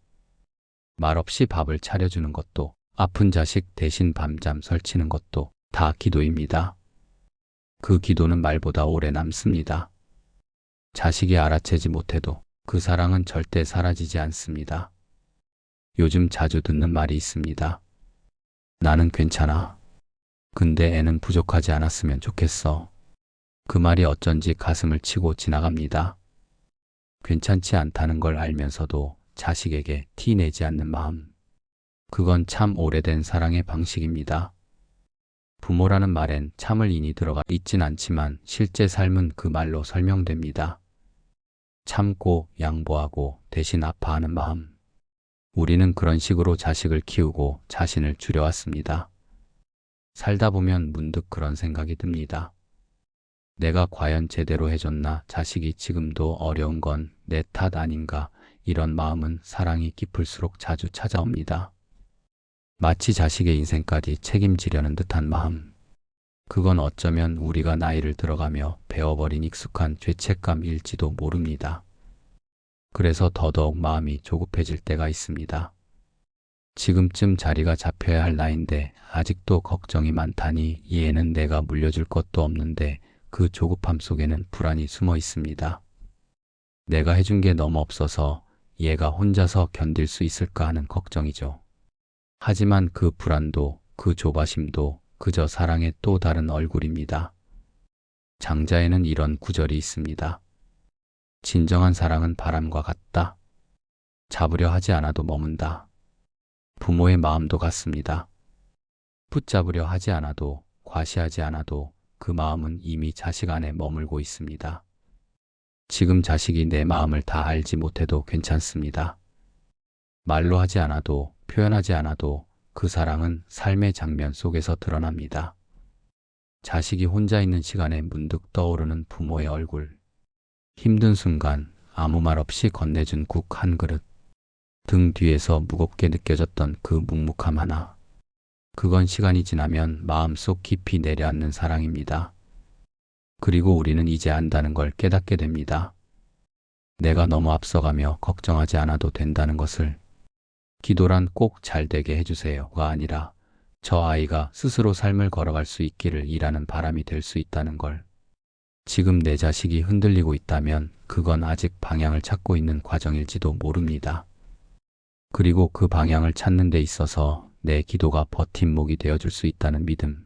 말없이 밥을 차려주는 것도, 아픈 자식 대신 밤잠 설치는 것도 다 기도입니다. 그 기도는 말보다 오래 남습니다. 자식이 알아채지 못해도 그 사랑은 절대 사라지지 않습니다. 요즘 자주 듣는 말이 있습니다. 나는 괜찮아. 근데 애는 부족하지 않았으면 좋겠어. 그 말이 어쩐지 가슴을 치고 지나갑니다. 괜찮지 않다는 걸 알면서도 자식에게 티 내지 않는 마음. 그건 참 오래된 사랑의 방식입니다. 부모라는 말엔 참을 인이 들어가 있진 않지만 실제 삶은 그 말로 설명됩니다. 참고 양보하고 대신 아파하는 마음. 우리는 그런 식으로 자식을 키우고 자신을 줄여왔습니다. 살다 보면 문득 그런 생각이 듭니다. 내가 과연 제대로 해줬나? 자식이 지금도 어려운 건 내 탓 아닌가? 이런 마음은 사랑이 깊을수록 자주 찾아옵니다. 마치 자식의 인생까지 책임지려는 듯한 마음. 그건 어쩌면 우리가 나이를 들어가며 배워버린 익숙한 죄책감일지도 모릅니다. 그래서 더더욱 마음이 조급해질 때가 있습니다. 지금쯤 자리가 잡혀야 할 나이인데 아직도 걱정이 많다니 얘는 내가 물려줄 것도 없는데 그 조급함 속에는 불안이 숨어 있습니다. 내가 해준 게 너무 없어서 얘가 혼자서 견딜 수 있을까 하는 걱정이죠. 하지만 그 불안도 그 조바심도 그저 사랑의 또 다른 얼굴입니다. 장자에는 이런 구절이 있습니다. 진정한 사랑은 바람과 같다. 잡으려 하지 않아도 머문다. 부모의 마음도 같습니다. 붙잡으려 하지 않아도, 과시하지 않아도 그 마음은 이미 자식 안에 머물고 있습니다. 지금 자식이 내 마음을 다 알지 못해도 괜찮습니다. 말로 하지 않아도, 표현하지 않아도 그 사랑은 삶의 장면 속에서 드러납니다. 자식이 혼자 있는 시간에 문득 떠오르는 부모의 얼굴. 힘든 순간 아무 말 없이 건네준 국 한 그릇. 등 뒤에서 무겁게 느껴졌던 그 묵묵함 하나. 그건 시간이 지나면 마음속 깊이 내려앉는 사랑입니다. 그리고 우리는 이제 안다는 걸 깨닫게 됩니다. 내가 너무 앞서가며 걱정하지 않아도 된다는 것을. 기도란 꼭 잘 되게 해주세요가 아니라 저 아이가 스스로 삶을 걸어갈 수 있기를 이라는 바람이 될 수 있다는 걸. 지금 내 자식이 흔들리고 있다면 그건 아직 방향을 찾고 있는 과정일지도 모릅니다. 그리고 그 방향을 찾는 데 있어서 내 기도가 버팀목이 되어줄 수 있다는 믿음.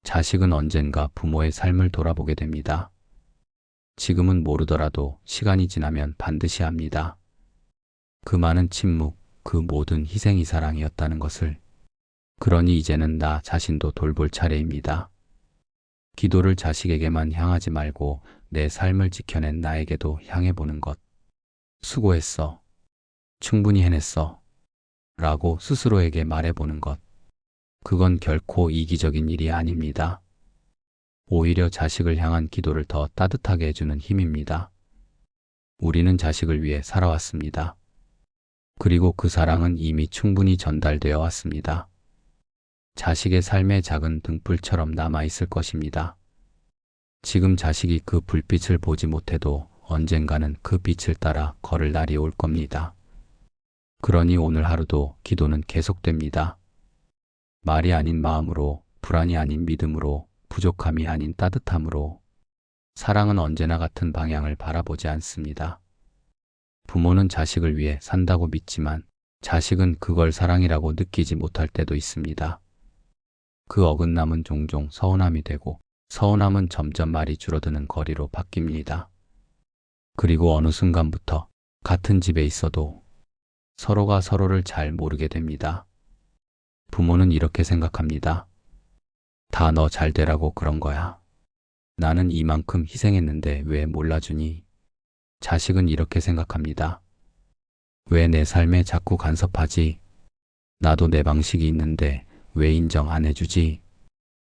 자식은 언젠가 부모의 삶을 돌아보게 됩니다. 지금은 모르더라도 시간이 지나면 반드시 압니다. 그 많은 침묵, 그 모든 희생이 사랑이었다는 것을. 그러니 이제는 나 자신도 돌볼 차례입니다. 기도를 자식에게만 향하지 말고 내 삶을 지켜낸 나에게도 향해보는 것. 수고했어. 충분히 해냈어. 라고 스스로에게 말해보는 것. 그건 결코 이기적인 일이 아닙니다. 오히려 자식을 향한 기도를 더 따뜻하게 해주는 힘입니다. 우리는 자식을 위해 살아왔습니다. 그리고 그 사랑은 이미 충분히 전달되어 왔습니다. 자식의 삶의 작은 등불처럼 남아있을 것입니다. 지금 자식이 그 불빛을 보지 못해도 언젠가는 그 빛을 따라 걸을 날이 올 겁니다. 그러니 오늘 하루도 기도는 계속됩니다. 말이 아닌 마음으로, 불안이 아닌 믿음으로, 부족함이 아닌 따뜻함으로. 사랑은 언제나 같은 방향을 바라보지 않습니다. 부모는 자식을 위해 산다고 믿지만 자식은 그걸 사랑이라고 느끼지 못할 때도 있습니다. 그 어긋남은 종종 서운함이 되고 서운함은 점점 말이 줄어드는 거리로 바뀝니다. 그리고 어느 순간부터 같은 집에 있어도 서로가 서로를 잘 모르게 됩니다. 부모는 이렇게 생각합니다. 다 너 잘 되라고 그런 거야. 나는 이만큼 희생했는데 왜 몰라주니? 자식은 이렇게 생각합니다. 왜 내 삶에 자꾸 간섭하지? 나도 내 방식이 있는데 왜 인정 안 해주지?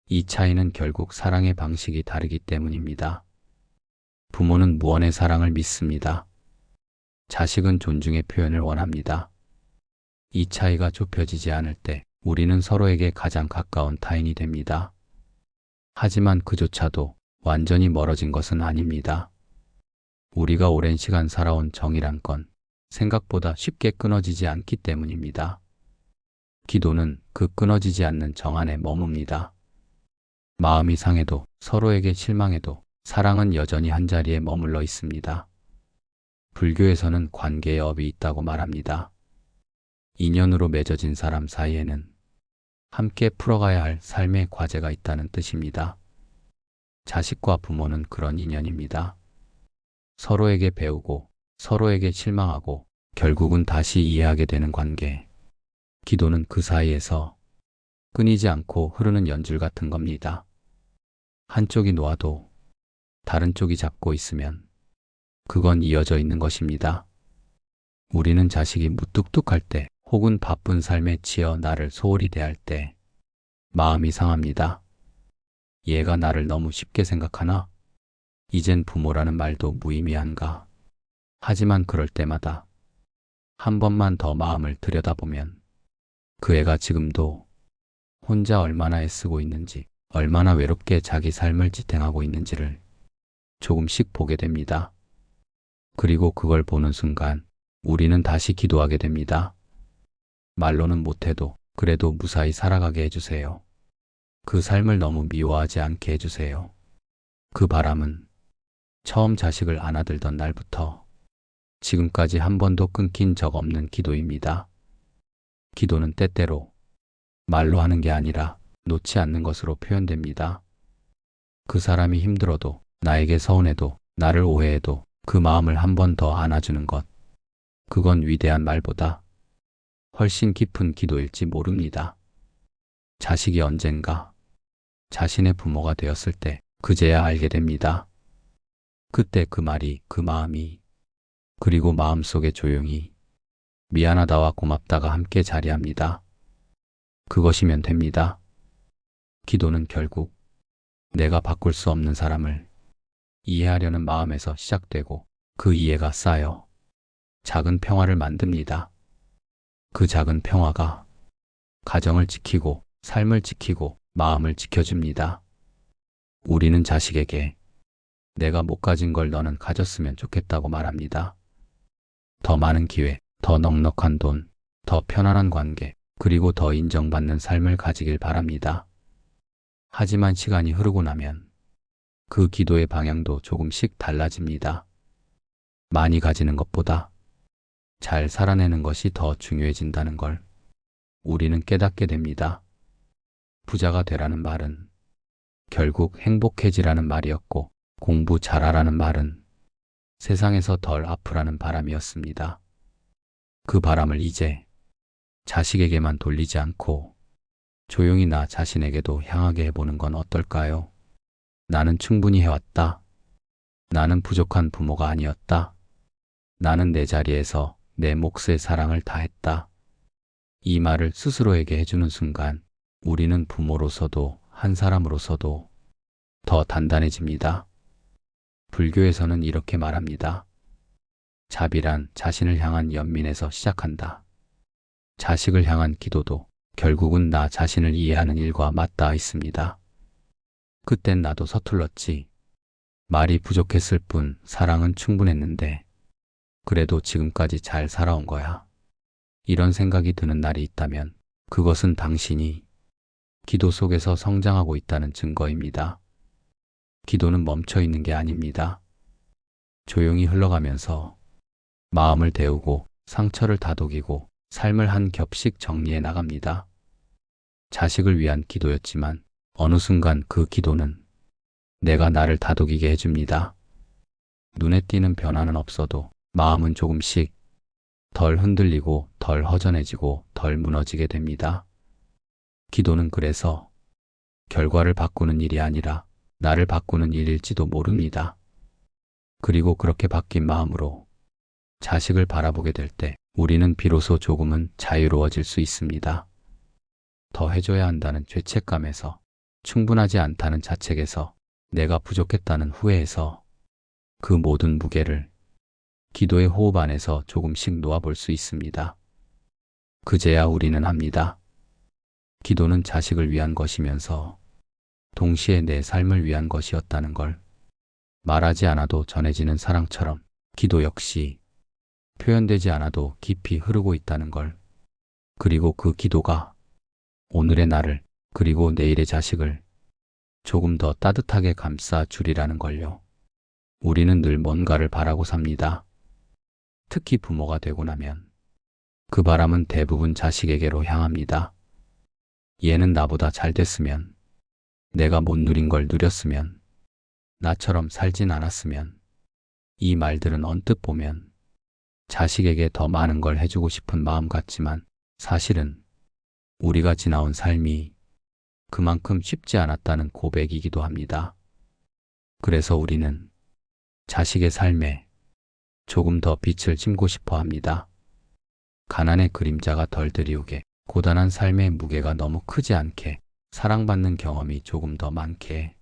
이 차이는 결국 사랑의 방식이 다르기 때문입니다. 부모는 무언의 사랑을 믿습니다. 자식은 존중의 표현을 원합니다. 이 차이가 좁혀지지 않을 때 우리는 서로에게 가장 가까운 타인이 됩니다. 하지만 그조차도 완전히 멀어진 것은 아닙니다. 우리가 오랜 시간 살아온 정이란 건 생각보다 쉽게 끊어지지 않기 때문입니다. 기도는 그 끊어지지 않는 정 안에 머뭅니다. 마음이 상해도 서로에게 실망해도 사랑은 여전히 한자리에 머물러 있습니다. 불교에서는 관계의 업이 있다고 말합니다. 인연으로 맺어진 사람 사이에는 함께 풀어가야 할 삶의 과제가 있다는 뜻입니다. 자식과 부모는 그런 인연입니다. 서로에게 배우고 서로에게 실망하고 결국은 다시 이해하게 되는 관계. 기도는 그 사이에서 끊이지 않고 흐르는 연줄 같은 겁니다. 한쪽이 놓아도 다른 쪽이 잡고 있으면 그건 이어져 있는 것입니다. 우리는 자식이 무뚝뚝할 때 혹은 바쁜 삶에 치여 나를 소홀히 대할 때 마음이 상합니다. 얘가 나를 너무 쉽게 생각하나? 이젠 부모라는 말도 무의미한가? 하지만 그럴 때마다 한 번만 더 마음을 들여다보면 그 애가 지금도 혼자 얼마나 애쓰고 있는지, 얼마나 외롭게 자기 삶을 지탱하고 있는지를 조금씩 보게 됩니다. 그리고 그걸 보는 순간 우리는 다시 기도하게 됩니다. 말로는 못해도 그래도 무사히 살아가게 해주세요. 그 삶을 너무 미워하지 않게 해주세요. 그 바람은 처음 자식을 안아들던 날부터 지금까지 한 번도 끊긴 적 없는 기도입니다. 기도는 때때로 말로 하는 게 아니라 놓지 않는 것으로 표현됩니다. 그 사람이 힘들어도, 나에게 서운해도, 나를 오해해도 그 마음을 한 번 더 안아주는 것. 그건 위대한 말보다 훨씬 깊은 기도일지 모릅니다. 자식이 언젠가 자신의 부모가 되었을 때 그제야 알게 됩니다. 그때 그 말이, 그 마음이, 그리고 마음속에 조용히 미안하다와 고맙다가 함께 자리합니다. 그것이면 됩니다. 기도는 결국 내가 바꿀 수 없는 사람을 이해하려는 마음에서 시작되고 그 이해가 쌓여 작은 평화를 만듭니다. 그 작은 평화가 가정을 지키고 삶을 지키고 마음을 지켜줍니다. 우리는 자식에게 내가 못 가진 걸 너는 가졌으면 좋겠다고 말합니다. 더 많은 기회, 더 넉넉한 돈, 더 편안한 관계, 그리고 더 인정받는 삶을 가지길 바랍니다. 하지만 시간이 흐르고 나면 그 기도의 방향도 조금씩 달라집니다. 많이 가지는 것보다 잘 살아내는 것이 더 중요해진다는 걸 우리는 깨닫게 됩니다. 부자가 되라는 말은 결국 행복해지라는 말이었고, 공부 잘하라는 말은 세상에서 덜 아프라는 바람이었습니다. 그 바람을 이제 자식에게만 돌리지 않고 조용히 나 자신에게도 향하게 해보는 건 어떨까요? 나는 충분히 해왔다. 나는 부족한 부모가 아니었다. 나는 내 자리에서 내 몫의 사랑을 다했다. 이 말을 스스로에게 해주는 순간 우리는 부모로서도 한 사람으로서도 더 단단해집니다. 불교에서는 이렇게 말합니다. 자비란 자신을 향한 연민에서 시작한다. 자식을 향한 기도도 결국은 나 자신을 이해하는 일과 맞닿아 있습니다. 그땐 나도 서툴렀지. 말이 부족했을 뿐 사랑은 충분했는데 그래도 지금까지 잘 살아온 거야. 이런 생각이 드는 날이 있다면 그것은 당신이 기도 속에서 성장하고 있다는 증거입니다. 기도는 멈춰 있는 게 아닙니다. 조용히 흘러가면서 마음을 데우고 상처를 다독이고 삶을 한 겹씩 정리해 나갑니다. 자식을 위한 기도였지만 어느 순간 그 기도는 내가 나를 다독이게 해줍니다. 눈에 띄는 변화는 없어도 마음은 조금씩 덜 흔들리고 덜 허전해지고 덜 무너지게 됩니다. 기도는 그래서 결과를 바꾸는 일이 아니라 나를 바꾸는 일일지도 모릅니다. 그리고 그렇게 바뀐 마음으로 자식을 바라보게 될 때 우리는 비로소 조금은 자유로워질 수 있습니다. 더 해줘야 한다는 죄책감에서, 충분하지 않다는 자책에서, 내가 부족했다는 후회에서 그 모든 무게를 기도의 호흡 안에서 조금씩 놓아볼 수 있습니다. 그제야 우리는 압니다. 기도는 자식을 위한 것이면서 동시에 내 삶을 위한 것이었다는 걸. 말하지 않아도 전해지는 사랑처럼 기도 역시 표현되지 않아도 깊이 흐르고 있다는 걸. 그리고 그 기도가 오늘의 나를 그리고 내일의 자식을 조금 더 따뜻하게 감싸 주리라는 걸요. 우리는 늘 뭔가를 바라고 삽니다. 특히 부모가 되고 나면 그 바람은 대부분 자식에게로 향합니다. 얘는 나보다 잘 됐으면, 내가 못 누린 걸 누렸으면, 나처럼 살진 않았으면. 이 말들은 언뜻 보면 자식에게 더 많은 걸 해주고 싶은 마음 같지만 사실은 우리가 지나온 삶이 그만큼 쉽지 않았다는 고백이기도 합니다. 그래서 우리는 자식의 삶에 조금 더 빛을 심고 싶어 합니다. 가난의 그림자가 덜 드리우게, 고단한 삶의 무게가 너무 크지 않게, 사랑받는 경험이 조금 더 많게.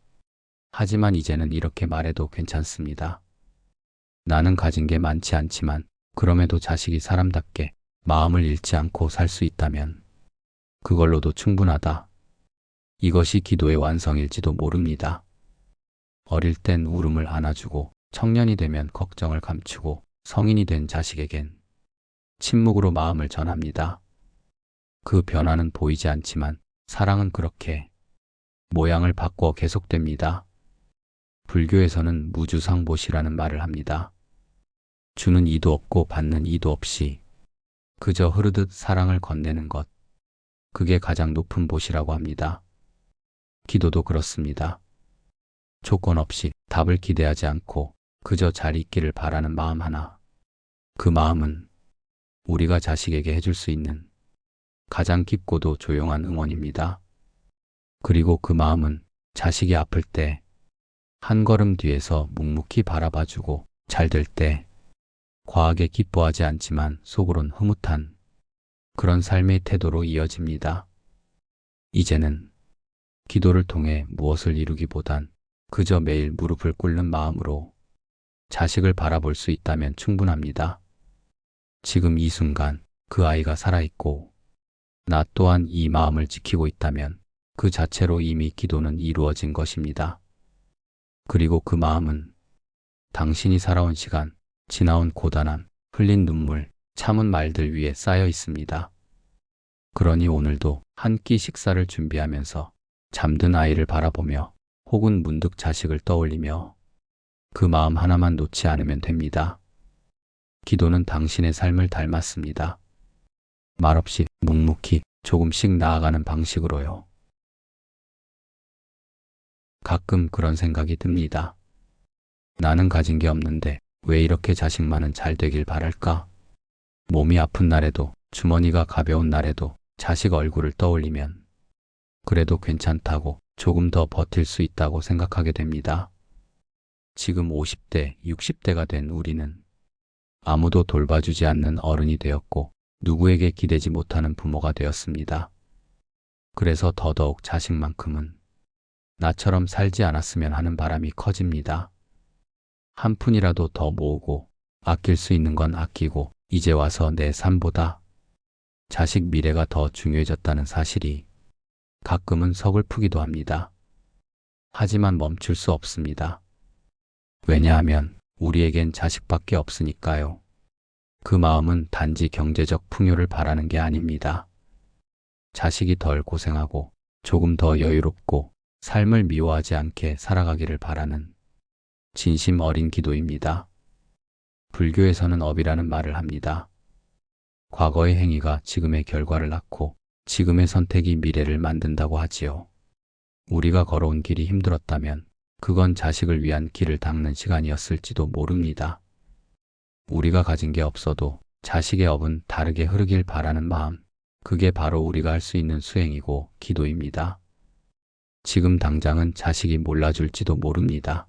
하지만 이제는 이렇게 말해도 괜찮습니다. 나는 가진 게 많지 않지만 그럼에도 자식이 사람답게 마음을 잃지 않고 살 수 있다면 그걸로도 충분하다. 이것이 기도의 완성일지도 모릅니다. 어릴 땐 울음을 안아주고 청년이 되면 걱정을 감추고 성인이 된 자식에겐 침묵으로 마음을 전합니다. 그 변화는 보이지 않지만 사랑은 그렇게 모양을 바꿔 계속됩니다. 불교에서는 무주상보시라는 말을 합니다. 주는 이도 없고 받는 이도 없이 그저 흐르듯 사랑을 건네는 것. 그게 가장 높은 보시라고 합니다. 기도도 그렇습니다. 조건 없이 답을 기대하지 않고 그저 잘 있기를 바라는 마음 하나. 그 마음은 우리가 자식에게 해줄 수 있는 가장 깊고도 조용한 응원입니다. 그리고 그 마음은 자식이 아플 때 한 걸음 뒤에서 묵묵히 바라봐주고 잘 될 때 과하게 기뻐하지 않지만 속으론 흐뭇한 그런 삶의 태도로 이어집니다. 이제는 기도를 통해 무엇을 이루기보단 그저 매일 무릎을 꿇는 마음으로 자식을 바라볼 수 있다면 충분합니다. 지금 이 순간 그 아이가 살아있고 나 또한 이 마음을 지키고 있다면 그 자체로 이미 기도는 이루어진 것입니다. 그리고 그 마음은 당신이 살아온 시간, 지나온 고단함, 흘린 눈물, 참은 말들 위에 쌓여 있습니다. 그러니 오늘도 한 끼 식사를 준비하면서 잠든 아이를 바라보며 혹은 문득 자식을 떠올리며 그 마음 하나만 놓지 않으면 됩니다. 기도는 당신의 삶을 닮았습니다. 말없이 묵묵히 조금씩 나아가는 방식으로요. 가끔 그런 생각이 듭니다. 나는 가진 게 없는데 왜 이렇게 자식만은 잘 되길 바랄까? 몸이 아픈 날에도 주머니가 가벼운 날에도 자식 얼굴을 떠올리면 그래도 괜찮다고 조금 더 버틸 수 있다고 생각하게 됩니다. 지금 50대, 60대가 된 우리는 아무도 돌봐주지 않는 어른이 되었고 누구에게 기대지 못하는 부모가 되었습니다. 그래서 더더욱 자식만큼은 나처럼 살지 않았으면 하는 바람이 커집니다. 한 푼이라도 더 모으고 아낄 수 있는 건 아끼고 이제 와서 내 삶보다 자식 미래가 더 중요해졌다는 사실이 가끔은 서글프기도 합니다. 하지만 멈출 수 없습니다. 왜냐하면 우리에겐 자식밖에 없으니까요. 그 마음은 단지 경제적 풍요를 바라는 게 아닙니다. 자식이 덜 고생하고 조금 더 여유롭고 삶을 미워하지 않게 살아가기를 바라는 진심 어린 기도입니다. 불교에서는 업이라는 말을 합니다. 과거의 행위가 지금의 결과를 낳고 지금의 선택이 미래를 만든다고 하지요. 우리가 걸어온 길이 힘들었다면 그건 자식을 위한 길을 닦는 시간이었을지도 모릅니다. 우리가 가진 게 없어도 자식의 업은 다르게 흐르길 바라는 마음, 그게 바로 우리가 할 수 있는 수행이고 기도입니다. 지금 당장은 자식이 몰라줄지도 모릅니다.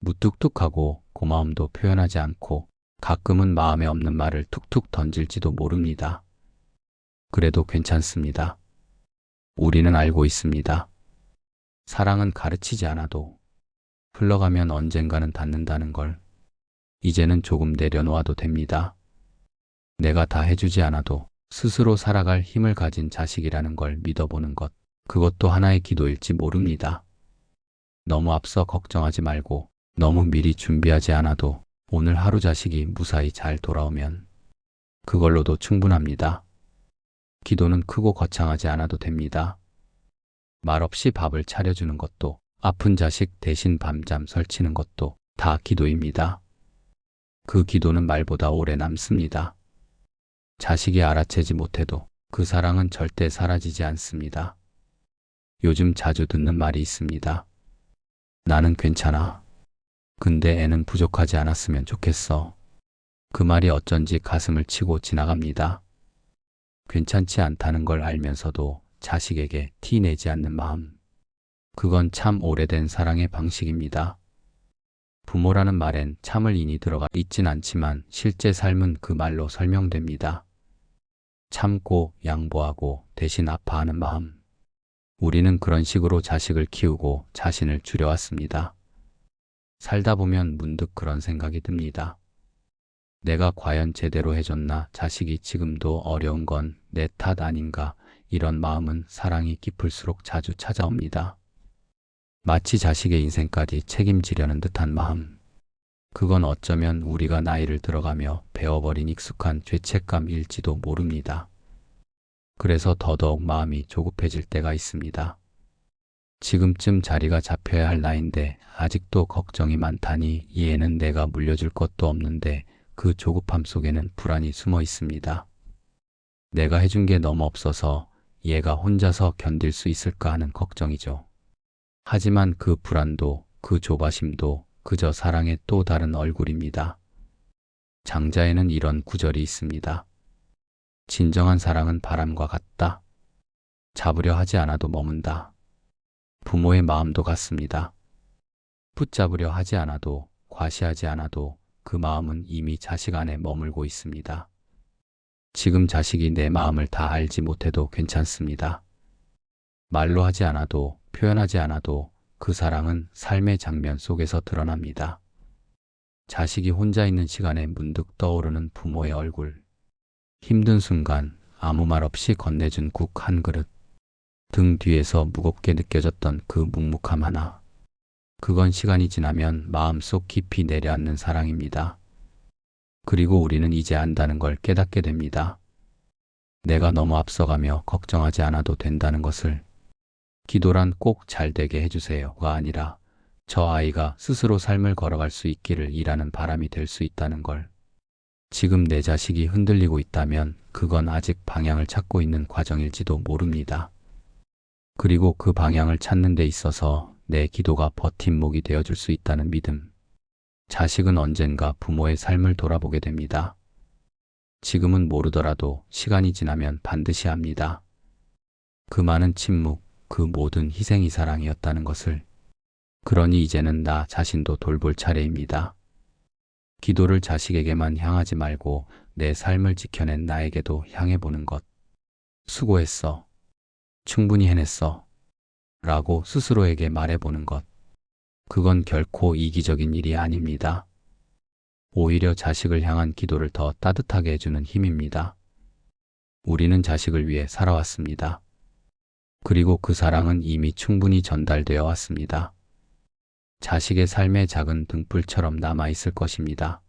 무뚝뚝하고 고마움도 표현하지 않고 가끔은 마음에 없는 말을 툭툭 던질지도 모릅니다. 그래도 괜찮습니다. 우리는 알고 있습니다. 사랑은 가르치지 않아도 흘러가면 언젠가는 닿는다는 걸. 이제는 조금 내려놓아도 됩니다. 내가 다 해주지 않아도 스스로 살아갈 힘을 가진 자식이라는 걸 믿어보는 것, 그것도 하나의 기도일지 모릅니다. 너무 앞서 걱정하지 말고 너무 미리 준비하지 않아도 오늘 하루 자식이 무사히 잘 돌아오면 그걸로도 충분합니다. 기도는 크고 거창하지 않아도 됩니다. 말없이 밥을 차려주는 것도 아픈 자식 대신 밤잠 설치는 것도 다 기도입니다. 그 기도는 말보다 오래 남습니다. 자식이 알아채지 못해도 그 사랑은 절대 사라지지 않습니다. 요즘 자주 듣는 말이 있습니다. 나는 괜찮아. 근데 애는 부족하지 않았으면 좋겠어. 그 말이 어쩐지 가슴을 치고 지나갑니다. 괜찮지 않다는 걸 알면서도 자식에게 티 내지 않는 마음. 그건 참 오래된 사랑의 방식입니다. 부모라는 말엔 참을 인이 들어가 있진 않지만 실제 삶은 그 말로 설명됩니다. 참고 양보하고 대신 아파하는 마음. 우리는 그런 식으로 자식을 키우고 자신을 줄여왔습니다. 살다 보면 문득 그런 생각이 듭니다. 내가 과연 제대로 해줬나? 자식이 지금도 어려운 건 내 탓 아닌가? 이런 마음은 사랑이 깊을수록 자주 찾아옵니다. 마치 자식의 인생까지 책임지려는 듯한 마음. 그건 어쩌면 우리가 나이를 들어가며 배워버린 익숙한 죄책감일지도 모릅니다. 그래서 더더욱 마음이 조급해질 때가 있습니다. 지금쯤 자리가 잡혀야 할 나이인데 아직도 걱정이 많다니 이 애는 내가 물려줄 것도 없는데 그 조급함 속에는 불안이 숨어 있습니다. 내가 해준 게 너무 없어서 얘가 혼자서 견딜 수 있을까 하는 걱정이죠. 하지만 그 불안도 그 조바심도 그저 사랑의 또 다른 얼굴입니다. 장자에는 이런 구절이 있습니다. 진정한 사랑은 바람과 같다. 잡으려 하지 않아도 머문다. 부모의 마음도 같습니다. 붙잡으려 하지 않아도 과시하지 않아도 그 마음은 이미 자식 안에 머물고 있습니다. 지금 자식이 내 마음을 다 알지 못해도 괜찮습니다. 말로 하지 않아도 표현하지 않아도 그 사랑은 삶의 장면 속에서 드러납니다. 자식이 혼자 있는 시간에 문득 떠오르는 부모의 얼굴. 힘든 순간 아무 말 없이 건네준 국 한 그릇. 등 뒤에서 무겁게 느껴졌던 그 묵묵함 하나. 그건 시간이 지나면 마음속 깊이 내려앉는 사랑입니다. 그리고 우리는 이제 안다는 걸 깨닫게 됩니다. 내가 너무 앞서가며 걱정하지 않아도 된다는 것을. 기도란 꼭 잘되게 해주세요가 아니라 저 아이가 스스로 삶을 걸어갈 수 있기를 일하는 바람이 될 수 있다는 걸. 지금 내 자식이 흔들리고 있다면 그건 아직 방향을 찾고 있는 과정일지도 모릅니다. 그리고 그 방향을 찾는 데 있어서 내 기도가 버팀목이 되어줄 수 있다는 믿음. 자식은 언젠가 부모의 삶을 돌아보게 됩니다. 지금은 모르더라도 시간이 지나면 반드시 압니다. 그 많은 침묵, 그 모든 희생이 사랑이었다는 것을. 그러니 이제는 나 자신도 돌볼 차례입니다. 기도를 자식에게만 향하지 말고 내 삶을 지켜낸 나에게도 향해보는 것. 수고했어. 충분히 해냈어. 라고 스스로에게 말해보는 것. 그건 결코 이기적인 일이 아닙니다. 오히려 자식을 향한 기도를 더 따뜻하게 해주는 힘입니다. 우리는 자식을 위해 살아왔습니다. 그리고 그 사랑은 이미 충분히 전달되어 왔습니다. 자식의 삶의 작은 등불처럼 남아있을 것입니다.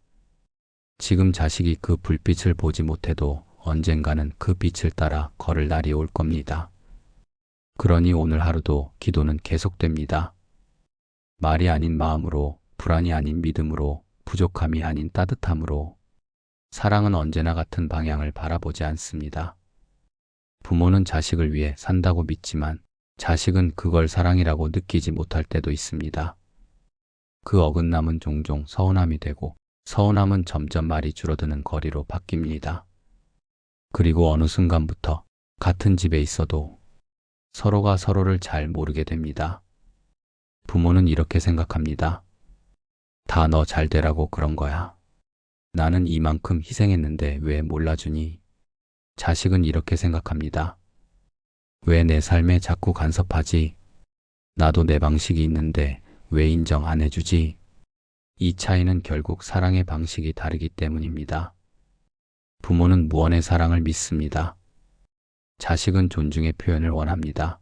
지금 자식이 그 불빛을 보지 못해도 언젠가는 그 빛을 따라 걸을 날이 올 겁니다. 그러니 오늘 하루도 기도는 계속됩니다. 말이 아닌 마음으로, 불안이 아닌 믿음으로, 부족함이 아닌 따뜻함으로. 사랑은 언제나 같은 방향을 바라보지 않습니다. 부모는 자식을 위해 산다고 믿지만 자식은 그걸 사랑이라고 느끼지 못할 때도 있습니다. 그 어긋남은 종종 서운함이 되고 서운함은 점점 말이 줄어드는 거리로 바뀝니다. 그리고 어느 순간부터 같은 집에 있어도 서로가 서로를 잘 모르게 됩니다. 부모는 이렇게 생각합니다. 다 너 잘 되라고 그런 거야. 나는 이만큼 희생했는데 왜 몰라주니? 자식은 이렇게 생각합니다. 왜 내 삶에 자꾸 간섭하지? 나도 내 방식이 있는데 왜 인정 안 해주지? 이 차이는 결국 사랑의 방식이 다르기 때문입니다. 부모는 무언의 사랑을 믿습니다. 자식은 존중의 표현을 원합니다.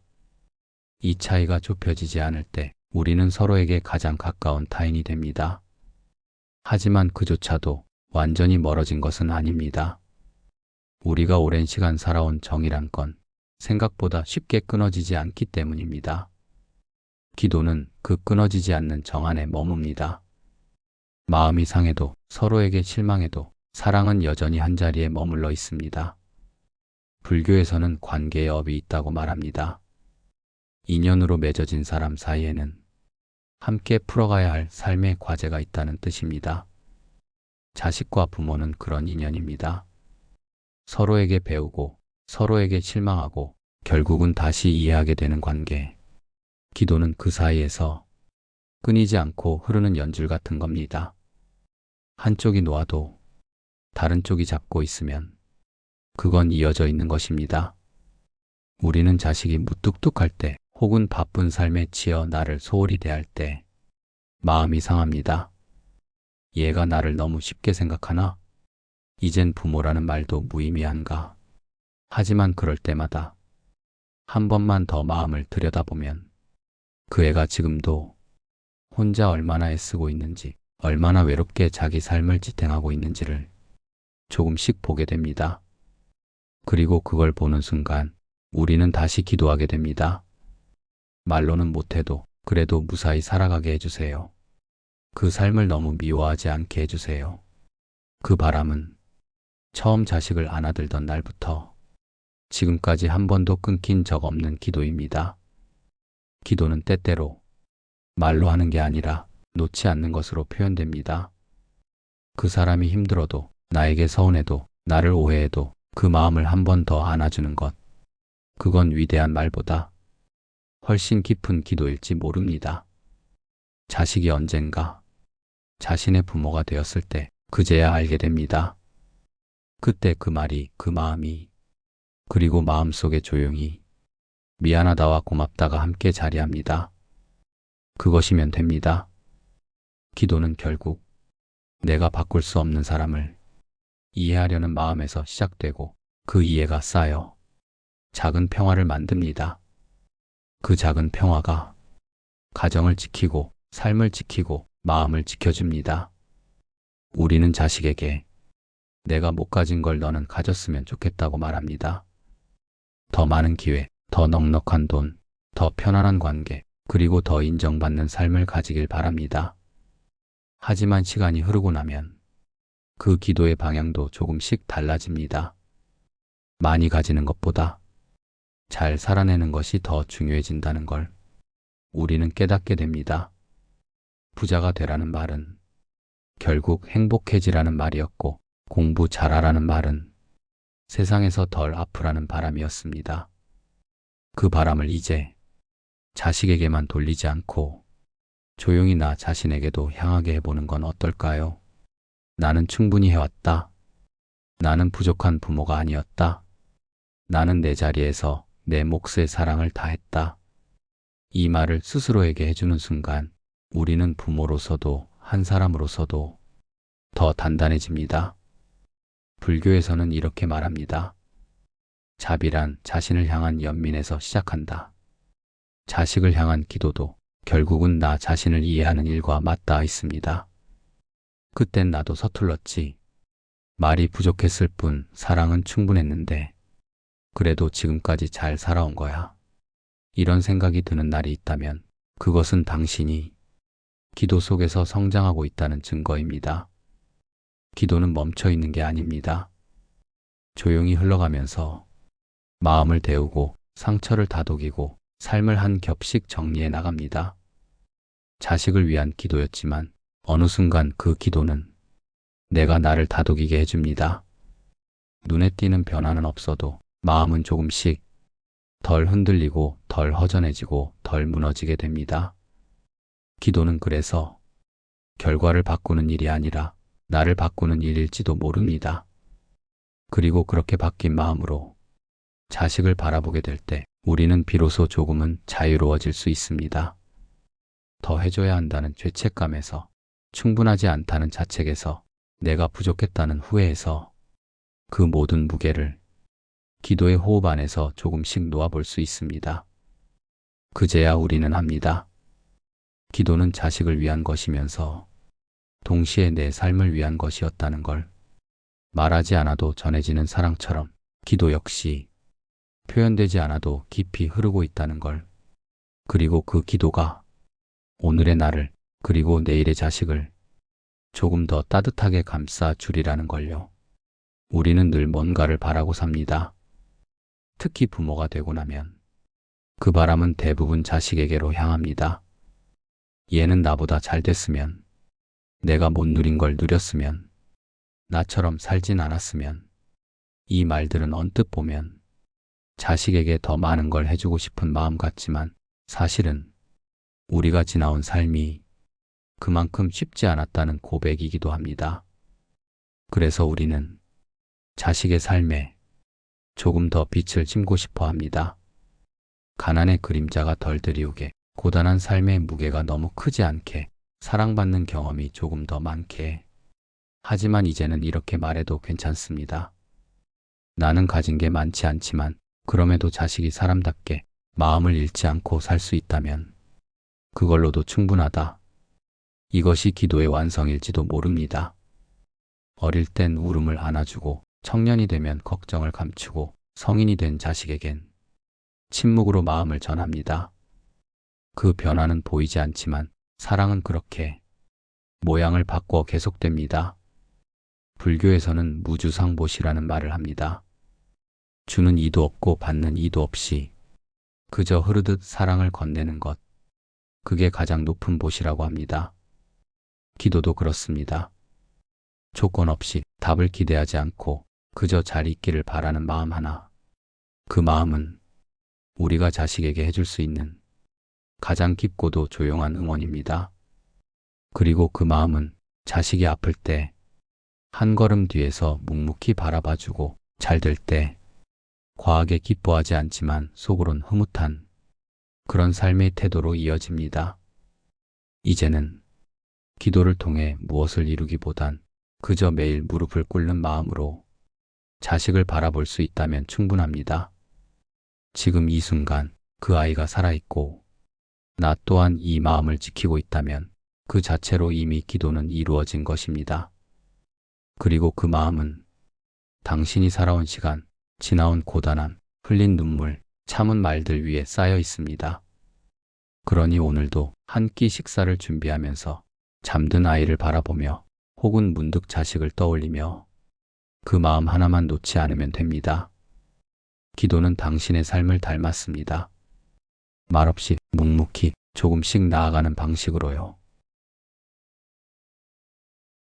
이 차이가 좁혀지지 않을 때 우리는 서로에게 가장 가까운 타인이 됩니다. 하지만 그조차도 완전히 멀어진 것은 아닙니다. 우리가 오랜 시간 살아온 정이란 건 생각보다 쉽게 끊어지지 않기 때문입니다. 기도는 그 끊어지지 않는 정 안에 머뭅니다. 마음이 상해도 서로에게 실망해도 사랑은 여전히 한자리에 머물러 있습니다. 불교에서는 관계의 업이 있다고 말합니다. 인연으로 맺어진 사람 사이에는 함께 풀어가야 할 삶의 과제가 있다는 뜻입니다. 자식과 부모는 그런 인연입니다. 서로에게 배우고 서로에게 실망하고 결국은 다시 이해하게 되는 관계. 기도는 그 사이에서 끊이지 않고 흐르는 연줄 같은 겁니다. 한쪽이 놓아도 다른 쪽이 잡고 있으면 그건 이어져 있는 것입니다. 우리는 자식이 무뚝뚝할 때 혹은 바쁜 삶에 치여 나를 소홀히 대할 때 마음이 상합니다. 얘가 나를 너무 쉽게 생각하나? 이젠 부모라는 말도 무의미한가? 하지만 그럴 때마다 한 번만 더 마음을 들여다보면 그 애가 지금도 혼자 얼마나 애쓰고 있는지, 얼마나 외롭게 자기 삶을 지탱하고 있는지를 조금씩 보게 됩니다. 그리고 그걸 보는 순간 우리는 다시 기도하게 됩니다. 말로는 못해도 그래도 무사히 살아가게 해주세요. 그 삶을 너무 미워하지 않게 해주세요. 그 바람은 처음 자식을 안아들던 날부터 지금까지 한 번도 끊긴 적 없는 기도입니다. 기도는 때때로 말로 하는 게 아니라 놓지 않는 것으로 표현됩니다. 그 사람이 힘들어도 나에게 서운해도 나를 오해해도 그 마음을 한 번 더 안아주는 것. 그건 위대한 말보다 훨씬 깊은 기도일지 모릅니다. 자식이 언젠가 자신의 부모가 되었을 때 그제야 알게 됩니다. 그때 그 말이, 그 마음이, 그리고 마음속에 조용히 미안하다와 고맙다가 함께 자리합니다. 그것이면 됩니다. 기도는 결국 내가 바꿀 수 없는 사람을 이해하려는 마음에서 시작되고 그 이해가 쌓여 작은 평화를 만듭니다. 그 작은 평화가 가정을 지키고 삶을 지키고 마음을 지켜줍니다. 우리는 자식에게 내가 못 가진 걸 너는 가졌으면 좋겠다고 말합니다. 더 많은 기회, 더 넉넉한 돈, 더 편안한 관계, 그리고 더 인정받는 삶을 가지길 바랍니다. 하지만 시간이 흐르고 나면 그 기도의 방향도 조금씩 달라집니다. 많이 가지는 것보다 잘 살아내는 것이 더 중요해진다는 걸 우리는 깨닫게 됩니다. 부자가 되라는 말은 결국 행복해지라는 말이었고, 공부 잘하라는 말은 세상에서 덜 아프라는 바람이었습니다. 그 바람을 이제 자식에게만 돌리지 않고 조용히 나 자신에게도 향하게 해보는 건 어떨까요? 나는 충분히 해왔다. 나는 부족한 부모가 아니었다. 나는 내 자리에서 내 몫의 사랑을 다했다. 이 말을 스스로에게 해주는 순간 우리는 부모로서도 한 사람으로서도 더 단단해집니다. 불교에서는 이렇게 말합니다. 자비란 자신을 향한 연민에서 시작한다. 자식을 향한 기도도 결국은 나 자신을 이해하는 일과 맞닿아 있습니다. 그땐 나도 서툴렀지. 말이 부족했을 뿐 사랑은 충분했는데 그래도 지금까지 잘 살아온 거야. 이런 생각이 드는 날이 있다면 그것은 당신이 기도 속에서 성장하고 있다는 증거입니다. 기도는 멈춰 있는 게 아닙니다. 조용히 흘러가면서 마음을 데우고 상처를 다독이고 삶을 한 겹씩 정리해 나갑니다. 자식을 위한 기도였지만 어느 순간 그 기도는 내가 나를 다독이게 해줍니다. 눈에 띄는 변화는 없어도 마음은 조금씩 덜 흔들리고 덜 허전해지고 덜 무너지게 됩니다. 기도는 그래서 결과를 바꾸는 일이 아니라 나를 바꾸는 일일지도 모릅니다. 그리고 그렇게 바뀐 마음으로 자식을 바라보게 될 때 우리는 비로소 조금은 자유로워질 수 있습니다. 더 해줘야 한다는 죄책감에서, 충분하지 않다는 자책에서, 내가 부족했다는 후회에서 그 모든 무게를 기도의 호흡 안에서 조금씩 놓아볼 수 있습니다. 그제야 우리는 합니다. 기도는 자식을 위한 것이면서 동시에 내 삶을 위한 것이었다는 걸. 말하지 않아도 전해지는 사랑처럼 기도 역시 표현되지 않아도 깊이 흐르고 있다는 걸. 그리고 그 기도가 오늘의 나를 그리고 내일의 자식을 조금 더 따뜻하게 감싸 주리라는 걸요. 우리는 늘 뭔가를 바라고 삽니다. 특히 부모가 되고 나면 그 바람은 대부분 자식에게로 향합니다. 얘는 나보다 잘 됐으면, 내가 못 누린 걸 누렸으면, 나처럼 살진 않았으면. 이 말들은 언뜻 보면 자식에게 더 많은 걸 해주고 싶은 마음 같지만 사실은 우리가 지나온 삶이 그만큼 쉽지 않았다는 고백이기도 합니다. 그래서 우리는 자식의 삶에 조금 더 빛을 심고 싶어 합니다. 가난의 그림자가 덜 드리우게, 고단한 삶의 무게가 너무 크지 않게, 사랑받는 경험이 조금 더 많게. 하지만 이제는 이렇게 말해도 괜찮습니다. 나는 가진 게 많지 않지만 그럼에도 자식이 사람답게 마음을 잃지 않고 살 수 있다면 그걸로도 충분하다. 이것이 기도의 완성일지도 모릅니다. 어릴 땐 울음을 안아주고 청년이 되면 걱정을 감추고 성인이 된 자식에겐 침묵으로 마음을 전합니다. 그 변화는 보이지 않지만 사랑은 그렇게 모양을 바꿔 계속됩니다. 불교에서는 무주상보시라는 말을 합니다. 주는 이도 없고 받는 이도 없이 그저 흐르듯 사랑을 건네는 것. 그게 가장 높은 보시라고 합니다. 기도도 그렇습니다. 조건 없이 답을 기대하지 않고 그저 잘 있기를 바라는 마음 하나. 그 마음은 우리가 자식에게 해줄 수 있는 가장 깊고도 조용한 응원입니다. 그리고 그 마음은 자식이 아플 때 한 걸음 뒤에서 묵묵히 바라봐주고 잘 될 때 과하게 기뻐하지 않지만 속으론 흐뭇한 그런 삶의 태도로 이어집니다. 이제는 기도를 통해 무엇을 이루기보단 그저 매일 무릎을 꿇는 마음으로 자식을 바라볼 수 있다면 충분합니다. 지금 이 순간 그 아이가 살아있고 나 또한 이 마음을 지키고 있다면 그 자체로 이미 기도는 이루어진 것입니다. 그리고 그 마음은 당신이 살아온 시간, 지나온 고단함, 흘린 눈물, 참은 말들 위에 쌓여 있습니다. 그러니 오늘도 한 끼 식사를 준비하면서 잠든 아이를 바라보며 혹은 문득 자식을 떠올리며 그 마음 하나만 놓지 않으면 됩니다. 기도는 당신의 삶을 닮았습니다. 말없이 묵묵히 조금씩 나아가는 방식으로요.